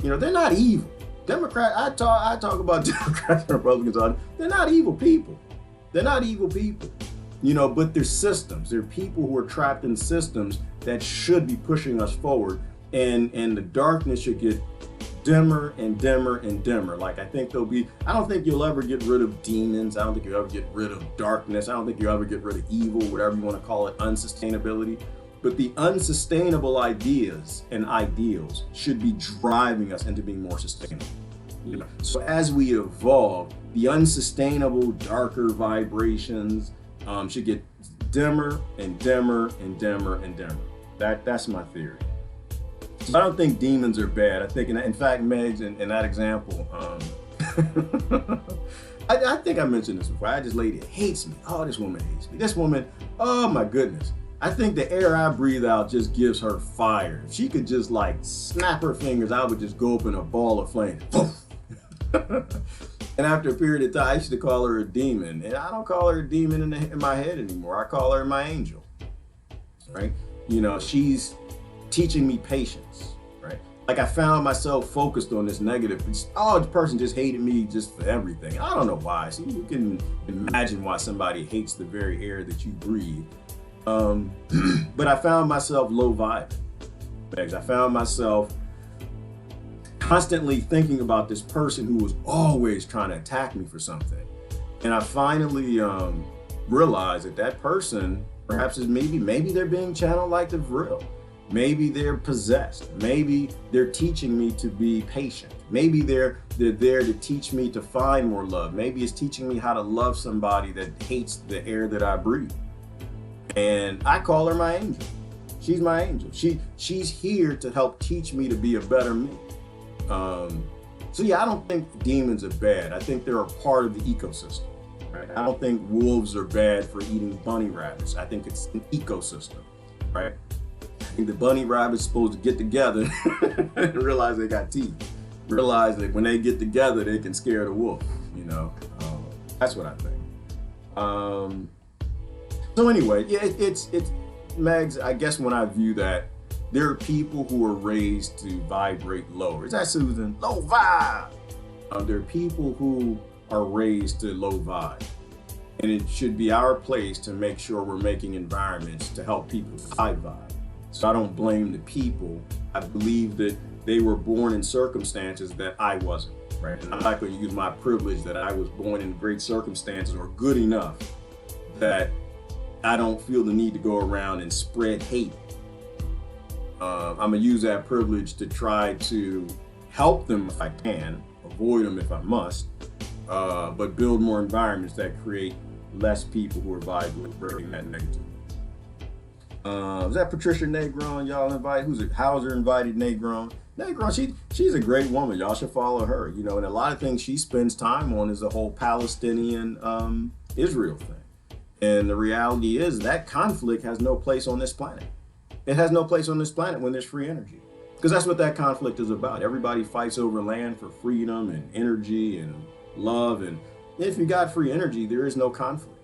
you know, they're not evil. I talk about Democrats and Republicans all. They're not evil people. They're not evil people. You know, but they're systems. They're people who are trapped in systems that should be pushing us forward. And the darkness should get dimmer and dimmer and dimmer. Like I don't think you'll ever get rid of demons. I don't think you'll ever get rid of darkness. I don't think you'll ever get rid of evil, whatever you want to call it, unsustainability. But the unsustainable ideas and ideals should be driving us into being more sustainable. You know? So as we evolve, the unsustainable, darker vibrations should get dimmer and dimmer and dimmer and dimmer. That's my theory. I don't think demons are bad. I think, in fact, Megs, in that example, I think I mentioned this before. I had this lady that hates me. Oh, this woman hates me. This woman, oh my goodness. I think the air I breathe out just gives her fire. If she could just like snap her fingers, I would just go up in a ball of flame. And after a period of time, I used to call her a demon. And I don't call her a demon in my head anymore. I call her my angel, right? You know, she's teaching me patience, right? Like I found myself focused on this negative. Oh, the person just hated me just for everything. I don't know why. See, you can imagine why somebody hates the very air that you breathe. But I found myself low vibe. I found myself constantly thinking about this person who was always trying to attack me for something. And I finally realized that that person perhaps is maybe they're being channeled like the VRIL. Maybe they're possessed. Maybe they're teaching me to be patient. Maybe they're there to teach me to find more love. Maybe it's teaching me how to love somebody that hates the air that I breathe. And I call her my angel. She's my angel. She's here to help teach me to be a better me. So yeah, I don't think demons are bad. I think they're a part of the ecosystem. Right? I don't think wolves are bad for eating bunny rabbits. I think it's an ecosystem, right? I think the bunny rabbit's supposed to get together and realize they got teeth. Realize that when they get together, they can scare the wolf, you know? That's what I think. So anyway, yeah, it's Megs, I guess when I view that, there are people who are raised to vibrate lower. Is that Susan? Low vibe. There are people who are raised to low vibe. And it should be our place to make sure we're making environments to help people high vibe. So I don't blame the people. I believe that they were born in circumstances that I wasn't, right? And I'm not going to use my privilege that I was born in great circumstances or good enough that I don't feel the need to go around and spread hate. I'm gonna use that privilege to try to help them if I can, avoid them if I must, but build more environments that create less people who are vibrating that negative. Is that Patricia Negron y'all invite? Who's it? Hauser invited Negron. Negron, she's a great woman. Y'all should follow her. You know, and a lot of things she spends time on is the whole Palestinian Israel thing. And the reality is that conflict has no place on this planet. It has no place on this planet when there's free energy. Because that's what that conflict is about. Everybody fights over land for freedom and energy and love. And if you got free energy, there is no conflict.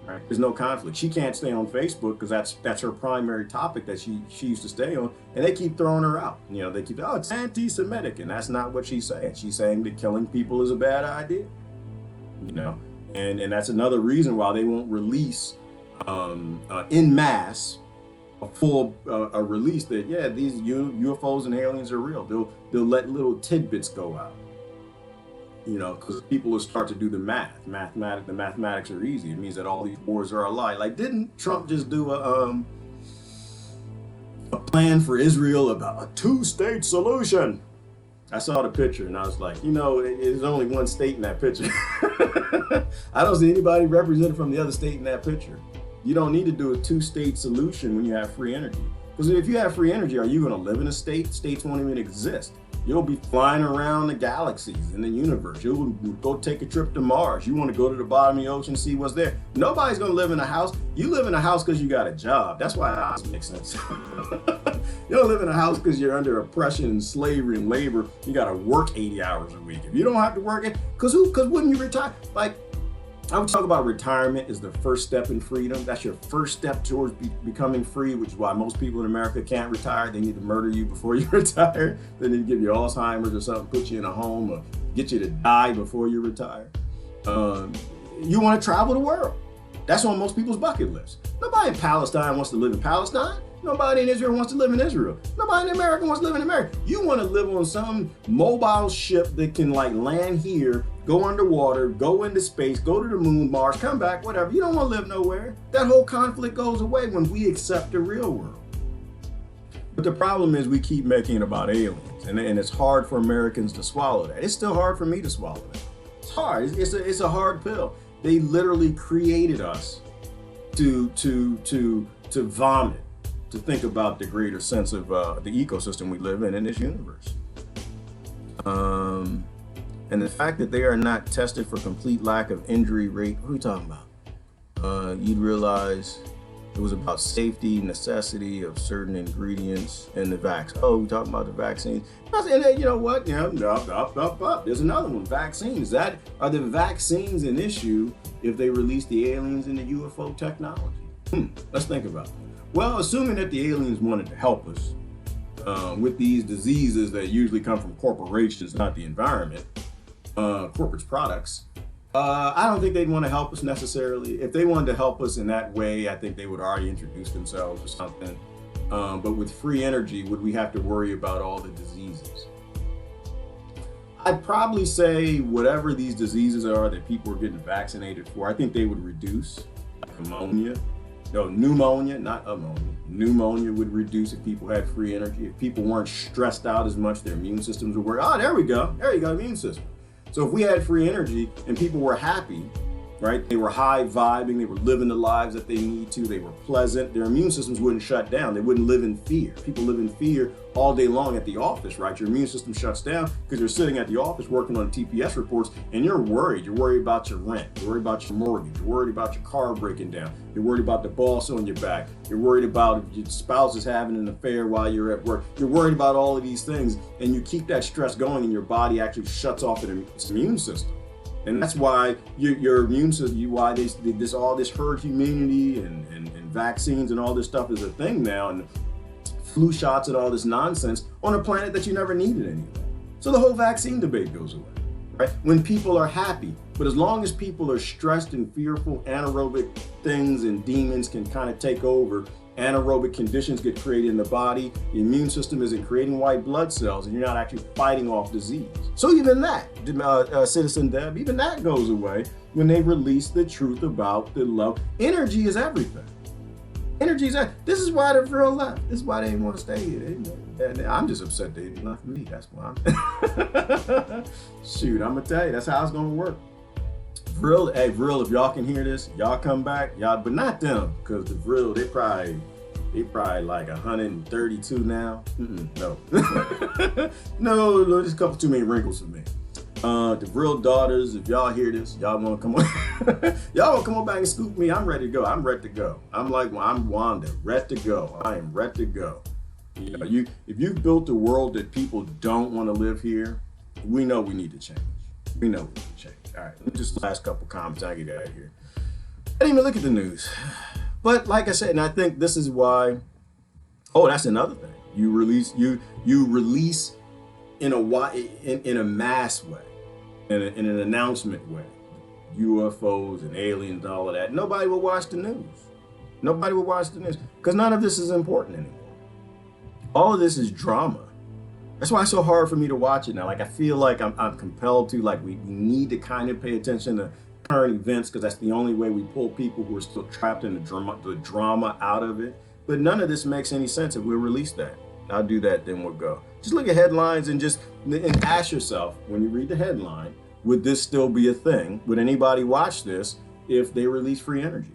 Right? There's no conflict. She can't stay on Facebook because that's her primary topic that she used to stay on. And they keep throwing her out. You know, they keep, oh, it's anti-Semitic. And that's not what she's saying. She's saying that killing people is a bad idea. You know, and that's another reason why they won't release en masse a full release that, yeah, these UFOs and aliens are real. They'll let little tidbits go out, you know, because people will start to do the math. The mathematics are easy. It means that all these wars are a lie. Like, didn't Trump just do a plan for Israel about a 2-state solution? I saw the picture and I was like, you know, there's only one state in that picture. I don't see anybody represented from the other state in that picture. You don't need to do a 2-state solution when you have free energy. Because if you have free energy, are you going to live in a state? States won't even exist. You'll be flying around the galaxies in the universe. You'll go take a trip to Mars. You want to go to the bottom of the ocean and see what's there. Nobody's going to live in a house. You live in a house because you got a job. That's why the house makes sense. You don't live in a house because you're under oppression and slavery and labor. You got to work 80 hours a week. If you don't have to work it, because wouldn't you retire? Like, I would talk about retirement is the first step in freedom. That's your first step towards becoming free, which is why most people in America can't retire. They need to murder you before you retire. They need to give you Alzheimer's or something, put you in a home, or get you to die before you retire. You want to travel the world. That's on most people's bucket list. Nobody in Palestine wants to live in Palestine. Nobody in Israel wants to live in Israel. Nobody in America wants to live in America. You want to live on some mobile ship that can like land here, go underwater, go into space, go to the moon, Mars, come back, whatever. You don't want to live nowhere. That whole conflict goes away when we accept the real world. But the problem is we keep making it about aliens, and it's hard for Americans to swallow that. It's still hard for me to swallow that. It's hard. It's a hard pill. They literally created us to vomit, to think about the greater sense of the ecosystem we live in this universe. And the fact that they are not tested for complete lack of injury rate, what are we talking about? You'd realize it was about safety, necessity of certain ingredients in the vaccine. Oh, we talking about the vaccines. And then, you know what? There's another one, vaccines. Are the vaccines an issue if they release the aliens and the UFO technology? Let's think about it. Well, assuming that the aliens wanted to help us with these diseases that usually come from corporations, not the environment, corporate products, I don't think they'd want to help us necessarily. If they wanted to help us in that way, I think they would already introduce themselves or something. But with free energy, would we have to worry about all the diseases? I'd probably say whatever these diseases are that people are getting vaccinated for, I think they would reduce. Like ammonia. No, pneumonia, not ammonia. Pneumonia would reduce if people had free energy. If people weren't stressed out as much, their immune systems would work. Oh, there we go. There you go, immune system. So if we had free energy and people were happy, right? They were high vibing, they were living the lives that they need to, they were pleasant, their immune systems wouldn't shut down. They wouldn't live in fear. People live in fear all day long at the office, right? Your immune system shuts down because you're sitting at the office working on TPS reports and you're worried. You're worried about your rent, you're worried about your mortgage, you're worried about your car breaking down, you're worried about the boss on your back, you're worried about if your spouse is having an affair while you're at work. You're worried about all of these things and you keep that stress going and your body actually shuts off its immune system. And that's why your immune system, why all this herd immunity and vaccines and all this stuff is a thing now, and flu shots and all this nonsense on a planet that you never needed anyway. So the whole vaccine debate goes away, right? When people are happy, but as long as people are stressed and fearful, anaerobic things and demons can kind of take over. Anaerobic conditions get created in the body. The immune system isn't creating white blood cells and you're not actually fighting off disease. So even that, Citizen Deb, even that goes away when they release the truth about the love. Energy is everything. Energy is this is why the VRIL left. This is why they didn't want to stay here. I'm just upset they didn't left me. That's why I'm shoot, I'm gonna tell you, that's how it's gonna work. VRIL, hey VRIL, if y'all can hear this, y'all come back, y'all, but not them, because the VRIL, they probably like 132 now. No, no, just a couple too many wrinkles for me. The VRIL daughters, if y'all hear this, y'all wanna come on, y'all wanna come on back and scoop me. I'm ready to go. I'm ready to go. I'm like, well, I'm Wanda, ready to go. I am ready to go. You know, if you've built a world that people don't want to live here, we know we need to change. We know we need to change. All right, just the last couple comments, I get out of here. I didn't even look at the news. But like I said, and I think this is why, oh, that's another thing. You release in a mass way, in an announcement way, UFOs and aliens and all of that. Nobody will watch the news. Nobody will watch the news because none of this is important anymore. All of this is drama. That's why it's so hard for me to watch it now. Like I feel like I'm compelled to, like we need to kind of pay attention to current events because that's the only way we pull people who are still trapped in the drama out of it. But none of this makes any sense if we release that. I'll do that, then we'll go. Just look at headlines and ask yourself, when you read the headline, would this still be a thing? Would anybody watch this if they release free energy?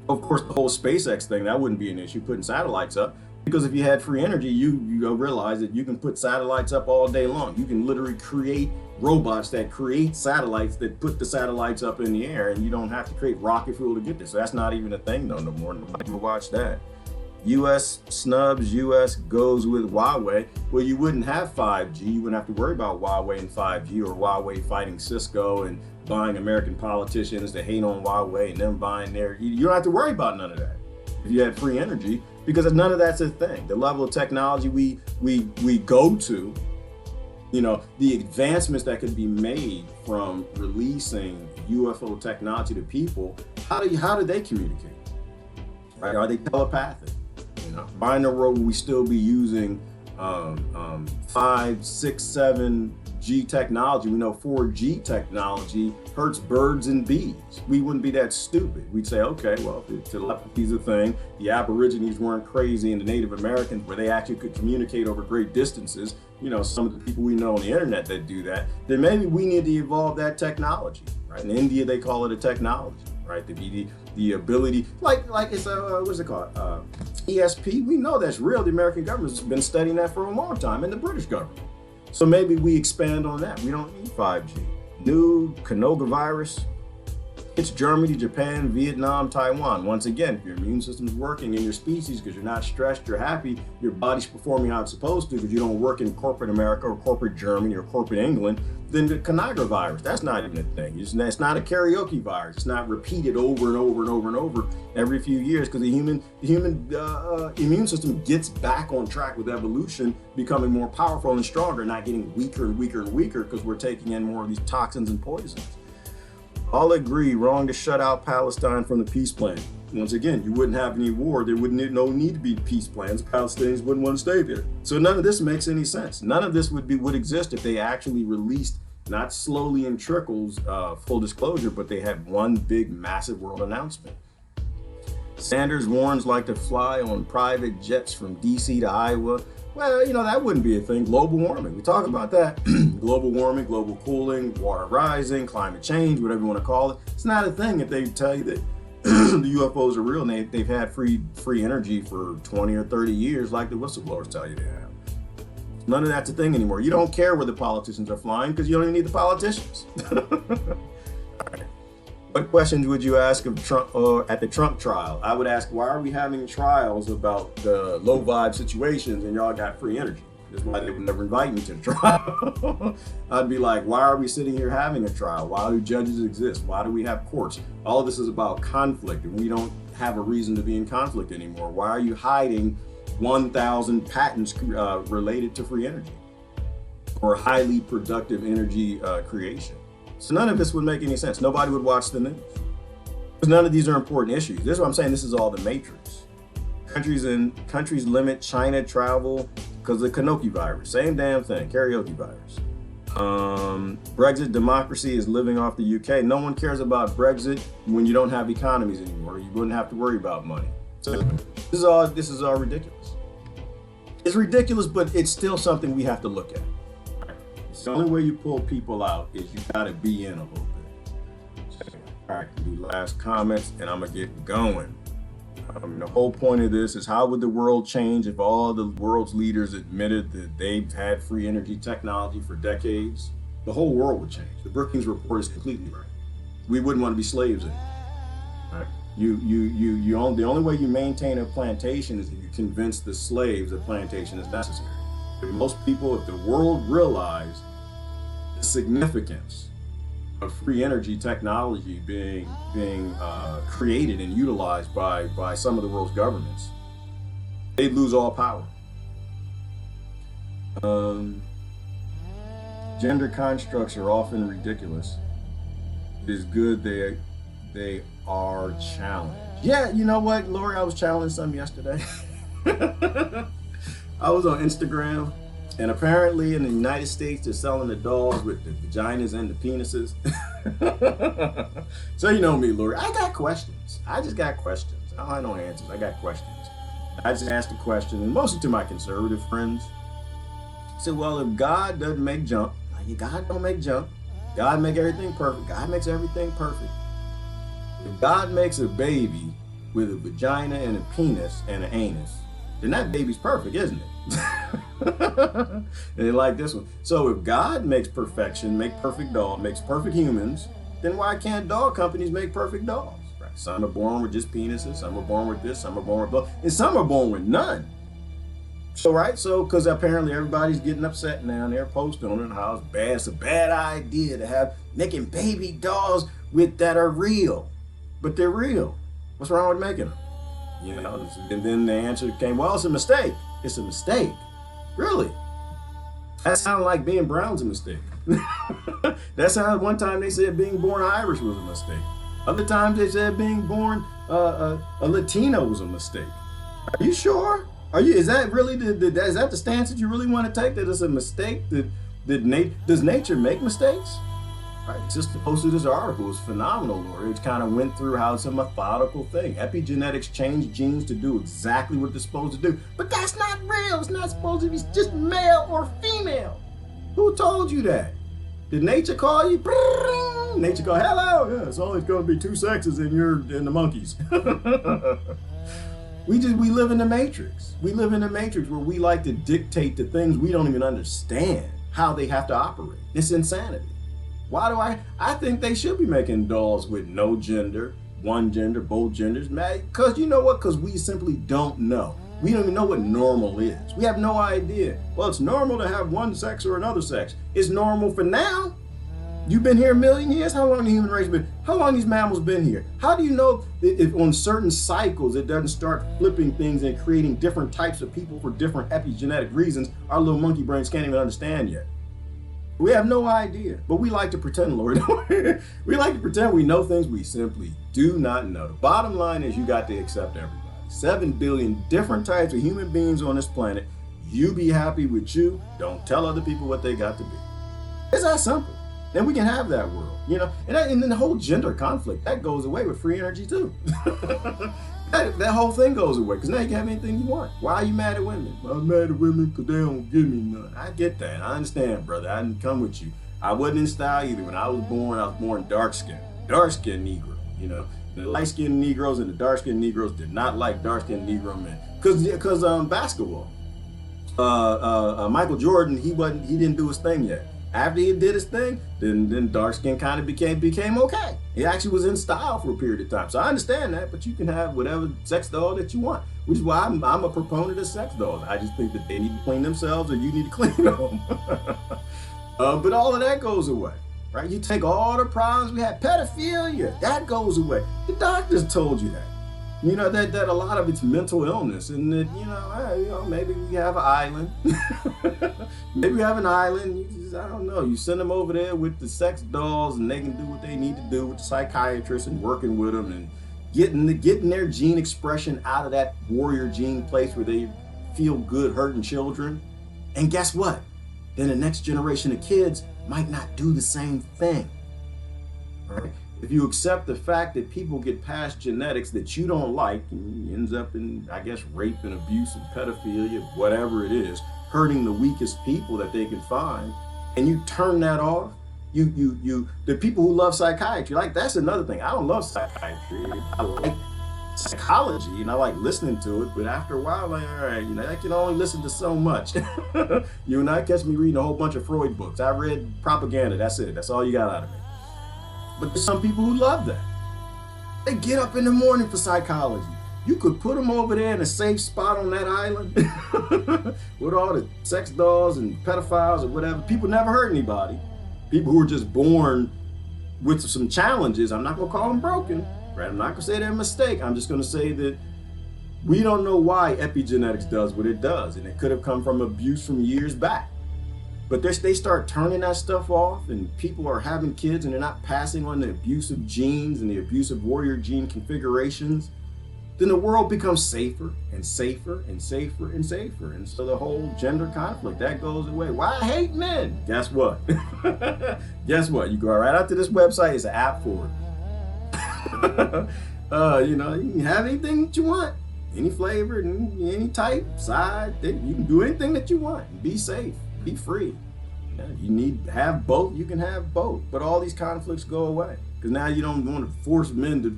Of course, the whole SpaceX thing, that wouldn't be an issue, putting satellites up. Because if you had free energy, you realize that you can put satellites up all day long. You can literally create robots that create satellites that put the satellites up in the air, and you don't have to create rocket fuel to get there. So that's not even a thing no more. Nobody will watch that. US snubs, US goes with Huawei. Well, you wouldn't have 5G. You wouldn't have to worry about Huawei and 5G or Huawei fighting Cisco and buying American politicians that hate on Huawei and them buying their. You don't have to worry about none of that if you had free energy, because none of that's a thing. The level of technology we go to, you know, the advancements that could be made from releasing UFO technology to people, how do they communicate? Right? Are they telepathic? You know, binaural, will we still be using 5, 6, 7G technology? We know 4G technology hurts birds and bees. We wouldn't be that stupid. We'd say, okay, well, if telepathy's a thing, the Aborigines weren't crazy, and the Native Americans, where they actually could communicate over great distances, you know, some of the people we know on the internet that do that, then maybe we need to evolve that technology, right? In India, they call it a technology, right? The ability, like it's what's it called? ESP. We know that's real. The American government's been studying that for a long time, and the British government. So maybe we expand on that. We don't need 5G. New coronavirus. It's Germany, Japan, Vietnam, Taiwan. Once again, if your immune system's working in your species because you're not stressed, you're happy, your body's performing how it's supposed to because you don't work in corporate America or corporate Germany or corporate England, then the coronavirus, that's not even a thing. It's not a karaoke virus. It's not repeated over and over and over and over every few years because the human immune system gets back on track with evolution, becoming more powerful and stronger, not getting weaker and weaker and weaker because we're taking in more of these toxins and poisons. All agree, wrong to shut out Palestine from the peace plan. Once again, you wouldn't have any war. There wouldn't no need to be peace plans. Palestinians wouldn't want to stay there. So none of this makes any sense. None of this would exist if they actually released, not slowly in trickles, full disclosure, but they had one big, massive world announcement. Sanders warns like to fly on private jets from DC to Iowa. Well, you know, that wouldn't be a thing. Global warming, we talk about that. Global warming, global cooling, water rising, climate change, whatever you want to call it. It's not a thing if they tell you that the UFOs are real and they've had free energy for 20 or 30 years, like the whistleblowers tell you they have. None of that's a thing anymore. You don't care where the politicians are flying because you don't even need the politicians. All right. What questions would you ask of Trump at the Trump trial? I would ask, why are we having trials about the low vibe situations and y'all got free energy? That's why they would never invite me to the trial. I'd be like, why are we sitting here having a trial? Why do judges exist? Why do we have courts? All of this is about conflict, and we don't have a reason to be in conflict anymore. Why are you hiding 1,000 patents related to free energy or highly productive energy creation? So none of this would make any sense. Nobody would watch the news because none of these are important issues. This is what I'm saying. This is all the matrix. Countries limit China travel because of the Kanoki virus. Same damn thing, karaoke virus. Brexit democracy is living off the UK. No one cares about Brexit when you don't have economies anymore. You wouldn't have to worry about money. So this is all ridiculous. It's ridiculous, but it's still something we have to look at. The only way you pull people out is you gotta be in a little bit. All right, do last comments and I'm gonna get going. The whole point of this is, how would the world change if all the world's leaders admitted that they've had free energy technology for decades? The whole world would change. The Brookings report is completely right. We wouldn't want to be slaves anymore. Right? The only way you maintain a plantation is if you convince the slaves that plantation is necessary. If most people, if the world realized the significance of free energy technology being created and utilized by some of the world's governments, they'd lose all power. Gender constructs are often ridiculous. It is good they are challenged. Yeah, you know what, Lori, I was challenged some yesterday. I was on Instagram, and apparently in the United States, they're selling the dolls with the vaginas and the penises. So you know me, Lori, I got questions. I just got questions. I don't have no answers. I got questions. I just asked a question, and mostly to my conservative friends. I said, well, if God doesn't make jump, God don't make jump. God make everything perfect. God makes everything perfect. If God makes a baby with a vagina and a penis and an anus, then that baby's perfect, isn't it? And they like this one. So if God makes perfection, makes perfect humans, then why can't dog companies make perfect dogs? Right? Some are born with just penises, some are born with this, some are born with both, and some are born with none. So, right, so because apparently everybody's getting upset now, and they're posting on it how it's a bad idea to have making baby dolls that are real, but they're real. What's wrong with making them? You know, and then the answer came, well, it's a mistake. It's a mistake. Really? That sounded like being brown's a mistake. That sounded, one time they said being born Irish was a mistake. Other times they said being born a Latino was a mistake. Are you sure? Is that really is that the stance that you really want to take, that it's a mistake? Does nature make mistakes? Right. Just posted this article. It was phenomenal, Lori. It kind of went through how it's a methodical thing. Epigenetics change genes to do exactly what they're supposed to do. But that's not real. It's not supposed to be just male or female. Who told you that? Did nature call you? Nature call, hello. Yeah, it's always going to be two sexes in the monkeys. We live in the matrix. We live in the matrix where we like to dictate the things we don't even understand how they have to operate. It's insanity. Why do I think they should be making dolls with no gender, one gender, both genders? Because you know what? Because we simply don't know. We don't even know what normal is. We have no idea. Well, it's normal to have one sex or another sex. It's normal for now. You've been here a million years? How long the human race been? How long these mammals been here? How do you know if on certain cycles it doesn't start flipping things and creating different types of people for different epigenetic reasons our little monkey brains can't even understand yet? We have no idea, but we like to pretend, Lord. We like to pretend we know things we simply do not know. The bottom line is you got to accept everybody. 7 billion different types of human beings on this planet. You be happy with you. Don't tell other people what they got to be. It's that simple. Then we can have that world, you know? And then the whole gender conflict, that goes away with free energy too. That whole thing goes away because now you can have anything you want. Why are you mad at women? Well, I'm mad at women because they don't give me none. I get that. I understand, brother. I didn't come with you. I wasn't in style either. When I was born dark-skinned Negro, you know? The light-skinned Negroes and the dark-skinned Negroes did not like dark-skinned Negro men. Because basketball. Michael Jordan, he didn't do his thing yet. After he did his thing, then dark skin kind of became okay. He actually was in style for a period of time. So I understand that, but you can have whatever sex doll that you want, which is why I'm a proponent of sex dolls. I just think that they need to clean themselves or you need to clean them. But all of that goes away, right? You take all the problems we had, pedophilia, that goes away. The doctors told you that. You know, that a lot of it's mental illness and that, maybe we have an island. Maybe we have an island. I don't know. You send them over there with the sex dolls and they can do what they need to do with the psychiatrist and working with them and getting their gene expression out of that warrior gene place where they feel good hurting children. And guess what? Then the next generation of kids might not do the same thing. All right? If you accept the fact that people get past genetics that you don't like, and ends up in, I guess, rape and abuse and pedophilia, whatever it is, hurting the weakest people that they can find, and you turn that off, the people who love psychiatry, like that's another thing. I don't love psychiatry. I like psychology and I like listening to it, but after a while, like, all right, I can only listen to so much. You and I catch me reading a whole bunch of Freud books. I read propaganda. That's it. That's all you got out of me. But there's some people who love that. They get up in the morning for psychology. You could put them over there in a safe spot on that island with all the sex dolls and pedophiles or whatever. People never hurt anybody. People who are just born with some challenges. I'm not going to call them broken, right? I'm not going to say they're a mistake. I'm just going to say that we don't know why epigenetics does what it does. And it could have come from abuse from years back. But they start turning that stuff off and people are having kids and they're not passing on the abusive genes and the abusive warrior gene configurations, then the world becomes safer and safer and safer and safer. And so the whole gender conflict, that goes away. Why I hate men? Guess what? Guess what? You go right out to this website, it's an app for it. You can have anything that you want, any flavor, any type, side, you can do anything that you want. Be safe. Be free. You need to have both, you can have both. But all these conflicts go away. Because now you don't want to force men to,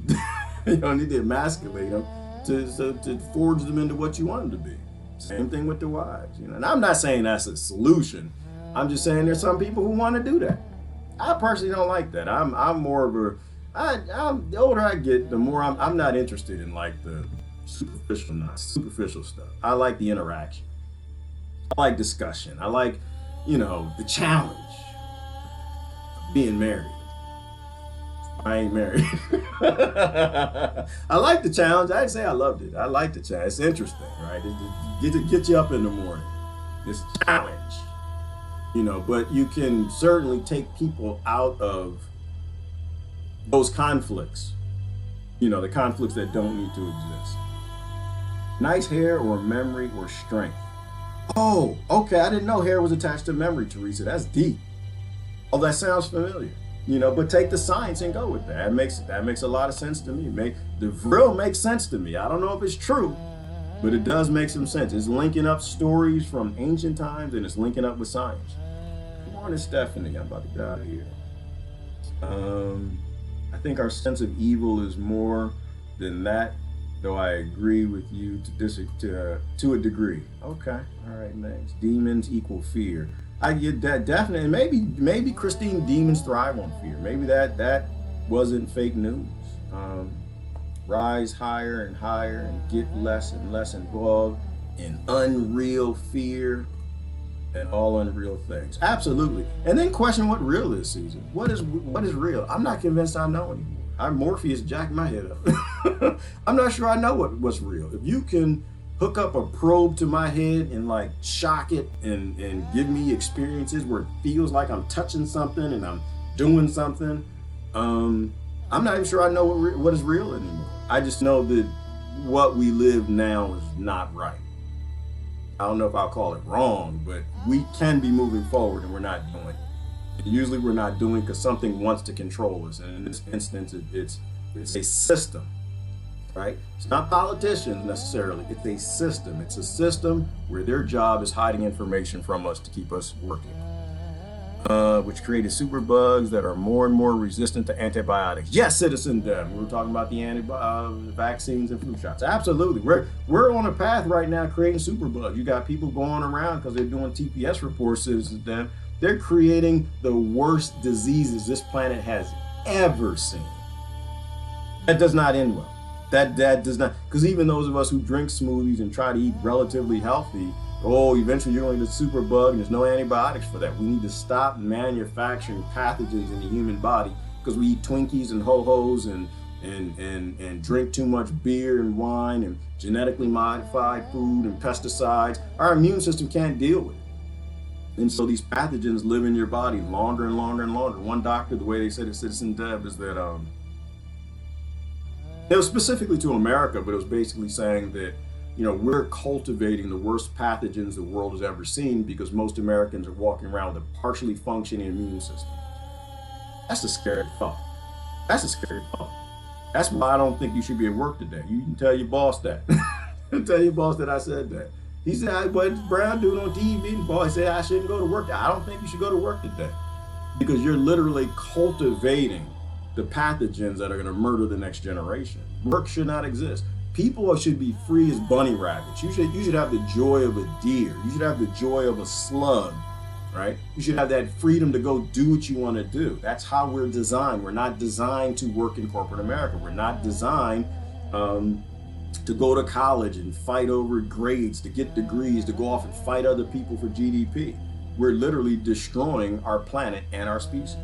you don't need to emasculate them to forge them into what you want them to be. Same thing with the wives. And I'm not saying that's a solution. I'm just saying there's some people who want to do that. I personally don't like that. I'm more of the older I get, the more I'm not interested in like the superficial stuff. I like the interaction. I like discussion. I like, the challenge of being married. I ain't married. I like the challenge. I didn't say I loved it. I like the challenge. It's interesting, right? It get you up in the morning. It's a challenge, but you can certainly take people out of those conflicts, the conflicts that don't need to exist. Nice hair or memory or strength. Oh, okay. I didn't know hair was attached to memory, Teresa. That's deep. Oh, that sounds familiar. But take the science and go with that. That makes a lot of sense to me. The VRIL makes sense to me. I don't know if it's true, but it does make some sense. It's linking up stories from ancient times and it's linking up with science. Good morning, Stephanie. I'm about to get out of here. I think our sense of evil is more than that, though I agree with you to a degree. Okay, all right, next. Demons equal fear. I get that definitely. Maybe Christine, demons thrive on fear. Maybe that wasn't fake news. Rise higher and higher and get less and less involved in unreal fear and all unreal things. Absolutely. And then question what real is, Susan. What is real? I'm not convinced I know anymore. I'm Morpheus jacking my head up. I'm not sure I know what's real. If you can hook up a probe to my head and like shock it and give me experiences where it feels like I'm touching something and I'm doing something. I'm not even sure I know what is real anymore. I just know that what we live now is not right. I don't know if I'll call it wrong, but we can be moving forward and we're not doing it. And usually we're not doing because something wants to control us. And in this instance, it's a system, right? It's not politicians necessarily, it's a system. It's a system where their job is hiding information from us to keep us working. Which created super bugs that are more and more resistant to antibiotics. Yes, Citizen Dev. We were talking about the vaccines and flu shots. Absolutely. We're on a path right now creating super bugs. You got people going around because they're doing TPS reports, Citizen Dev. They're creating the worst diseases this planet has ever seen. That does not end well. That does not, because even those of us who drink smoothies and try to eat relatively healthy, eventually you're going to get a super bug and there's no antibiotics for that. We need to stop manufacturing pathogens in the human body because we eat Twinkies and Ho-Hos and drink too much beer and wine and genetically modified food and pesticides. Our immune system can't deal with it. And so these pathogens live in your body longer and longer and longer. One doctor, the way they said it, Citizen Dev, is that it was specifically to America, but it was basically saying that we're cultivating the worst pathogens the world has ever seen because most Americans are walking around with a partially functioning immune system. That's a scary thought. That's a scary thought. That's why I don't think you should be at work today. You can tell your boss that. Tell your boss that I said that. He said, "What Brown dude on TV?" The boy said, "I shouldn't go to work." I don't think you should go to work today because you're literally cultivating the pathogens that are going to murder the next generation. Work should not exist. People should be free as bunny rabbits. You should have the joy of a deer. You should have the joy of a slug, right? You should have that freedom to go do what you want to do. That's how we're designed. We're not designed to work in corporate America. We're not designed to go to college and fight over grades, to get degrees, to go off and fight other people for GDP. We're literally destroying our planet and our species.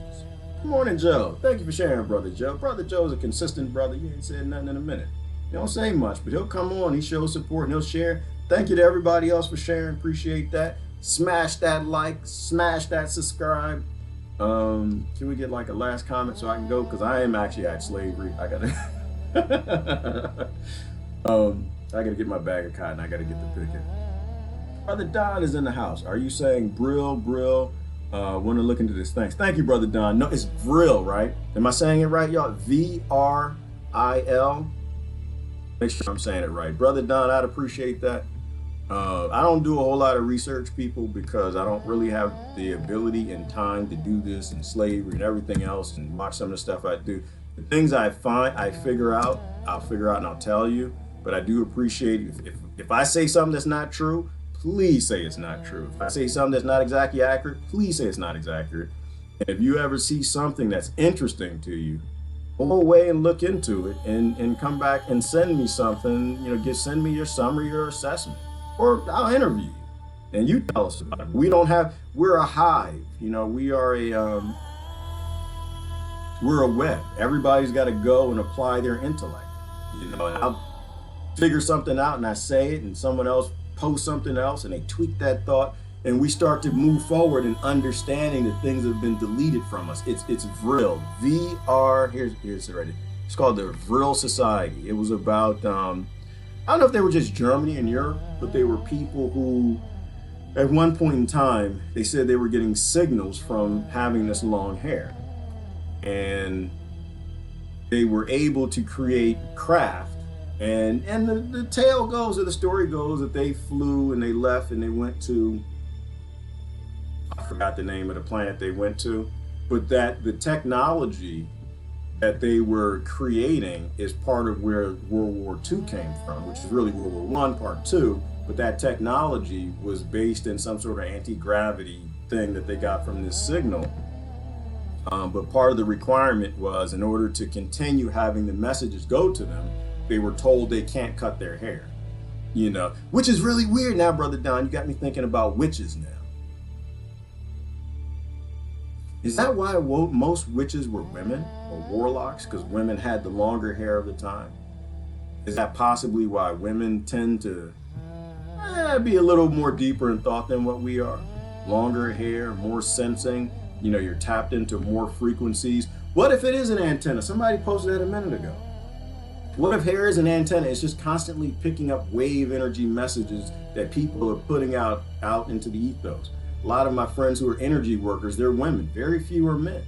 Good morning, Joe. Thank you for sharing, Brother Joe. Brother Joe's a consistent brother. You ain't said nothing in a minute. He don't say much, but he'll come on, he shows support, and he'll share. Thank you to everybody else for sharing. Appreciate that. Smash that like, smash that subscribe. Can we get like a last comment so I can go? Because I am actually at slavery. I gotta get my bag of cotton. I gotta get the picket. Brother Don is in the house. Are you saying VRIL? Want to look into this? Thanks. Thank you, Brother Don. No, it's VRIL, right? Am I saying it right, y'all? VRIL. Make sure I'm saying it right. Brother Don, I'd appreciate that. I don't do a whole lot of research, people, because I don't really have the ability and time to do this and slavery and everything else and watch some of the stuff I do. The things I find, I'll figure out and I'll tell you. But I do appreciate if I say something that's not true, please say it's not true. If I say something that's not exactly accurate, please say it's not exactly. And if you ever see something that's interesting to you, go away and look into it and come back and send me something, send me your summary or assessment, or I'll interview you and you tell us about it. We're a hive, we are we're a web. Everybody's got to go and apply their intellect, and I'll figure something out and I say it and someone else posts something else and they tweak that thought and we start to move forward in understanding that things have been deleted from us. It's VRIL. Here's it right here. It's called the VRIL Society. It was about, I don't know if they were just Germany and Europe, but they were people who, at one point in time, they said they were getting signals from having this long hair. And they were able to create craft. And the tale goes, or the story goes, that they flew and they left and they went to, I forgot the name of the planet they went to, but that the technology that they were creating is part of where World War II came from, which is really World War I, Part 2, but that technology was based in some sort of anti-gravity thing that they got from this signal. But part of the requirement was, in order to continue having the messages go to them, they were told they can't cut their hair, which is really weird now, Brother Don. You got me thinking about witches now. Is that why most witches were women or warlocks? Because women had the longer hair of the time? Is that possibly why women tend to be a little more deeper in thought than what we are. Longer hair, more sensing, you know, you're tapped into more frequencies. What if it is an antenna? Somebody posted that a minute ago. What if hair is an antenna? It's just constantly picking up wave energy messages that people are putting out into the ethos. A lot of my friends who are energy workers, they're women. Very few are men.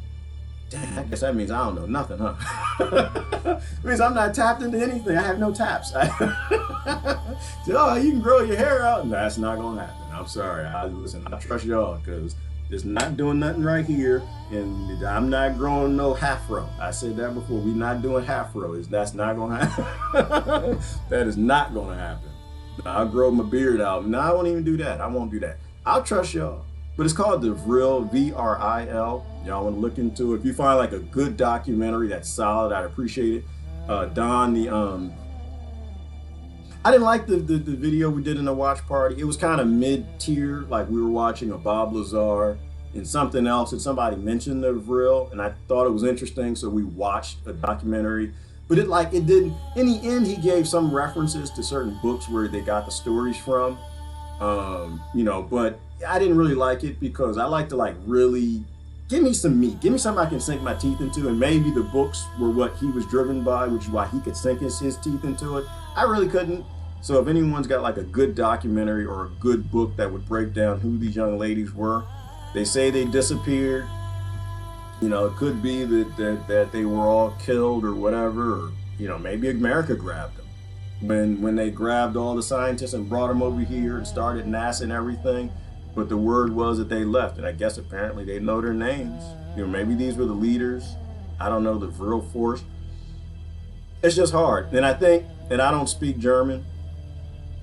Damn, I guess that means I don't know nothing, huh? It means I'm not tapped into anything. I have no taps. Oh, you can grow your hair out. No, that's not gonna happen. I'm sorry. Listen, I trust y'all because it's not doing nothing right here, and I'm not growing no half-row. I said that before. We're not doing half-row. That's not gonna happen. That is not gonna happen. I'll grow my beard out. No, I won't even do that. I won't do that. I'll trust y'all. But it's called the VRIL, VRIL. Y'all want to look into it. If you find like a good documentary that's solid, I'd appreciate it. Don, I didn't like the video we did in the watch party. It was kind of mid-tier, like we were watching a Bob Lazar and something else, and somebody mentioned the VRIL, and I thought it was interesting, so we watched a documentary. But it didn't, in the end, he gave some references to certain books where they got the stories from. You know, but I didn't really like it because I like to like really give me some meat, give me something I can sink my teeth into, and maybe the books were what he was driven by, which is why he could sink his teeth into it. I really couldn't. So if anyone's got like a good documentary or a good book that would break down who these young ladies were, they say they disappeared. You know, it could be that they were all killed or whatever, or, you know, maybe America grabbed them. When they grabbed all the scientists and brought them over here and started NASA and everything, but the word was that they left, and I guess apparently they know their names. You know, maybe these were the leaders. I don't know, the VRIL force. It's just hard, and I think, and I don't speak German,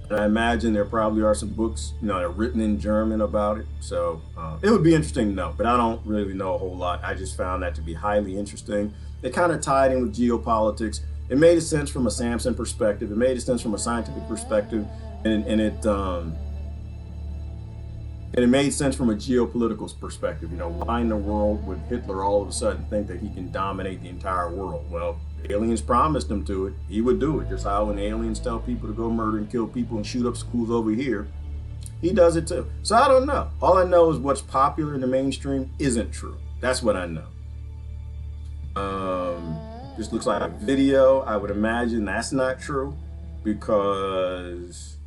and I imagine there probably are some books, you know, that are written in German about it. So it would be interesting to know, but I don't really know a whole lot. I just found that to be highly interesting. It kind of tied in with geopolitics. It made sense from a Samson perspective. It made sense from a scientific perspective, and it made sense from a geopolitical perspective. You know, why in the world would Hitler all of a sudden think that he can dominate the entire world? Well, aliens promised him to it. He would do it. Just how when aliens tell people to go murder and kill people and shoot up schools over here, he does it too. So I don't know. All I know is what's popular in the mainstream isn't true. That's what I know. This looks like a video. I would imagine that's not true because,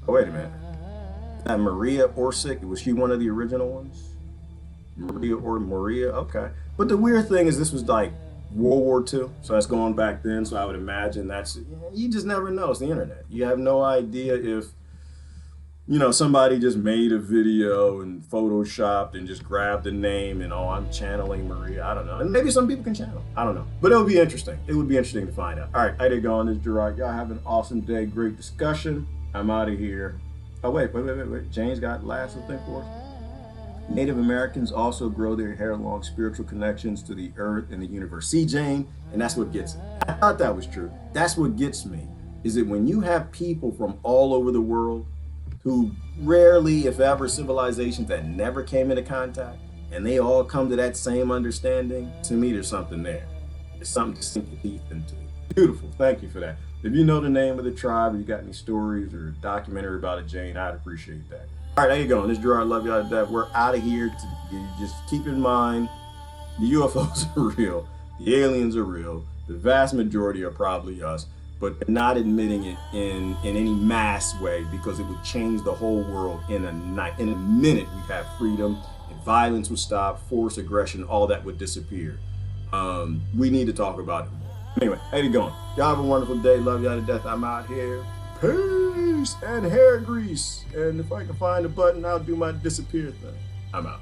oh, wait a minute. Maria Orsic, was she one of the original ones? Maria, okay. But the weird thing is this was like World War II, so that's going back then, so I would imagine that's, you just never know, it's the internet. You have no idea if, you know, somebody just made a video and photoshopped and just grabbed the name and, oh, I'm channeling Maria. I don't know. And maybe some people can channel. I don't know. But it would be interesting. It would be interesting to find out. All right, how you going? This is Gerard. Y'all have an awesome day. Great discussion. I'm out of here. Oh, wait. Jane's got last thing for us. Native Americans also grow their hair along spiritual connections to the earth and the universe. See, Jane? And that's what gets me. I thought that was true. That's what gets me, is that when you have people from all over the world who rarely, if ever, civilizations that never came into contact, and they all come to that same understanding, to me, there's something there. There's something to sink your teeth into. Beautiful. Thank you for that. If you know the name of the tribe, or you got any stories or a documentary about it, Jane, I'd appreciate that. All right, how you going? This is Gerard. Love y'all to death. We're out of here. Just keep in mind, the UFOs are real. The aliens are real. The vast majority are probably us, but they're not admitting it in any mass way because it would change the whole world in a night. In a minute, we'd have freedom, and violence would stop, force, aggression, all that would disappear. We need to talk about it more. Anyway, how you going? Y'all have a wonderful day. Love y'all to death. I'm out here. Peace and hair grease. And if I can find a button, I'll do my disappear thing. I'm out.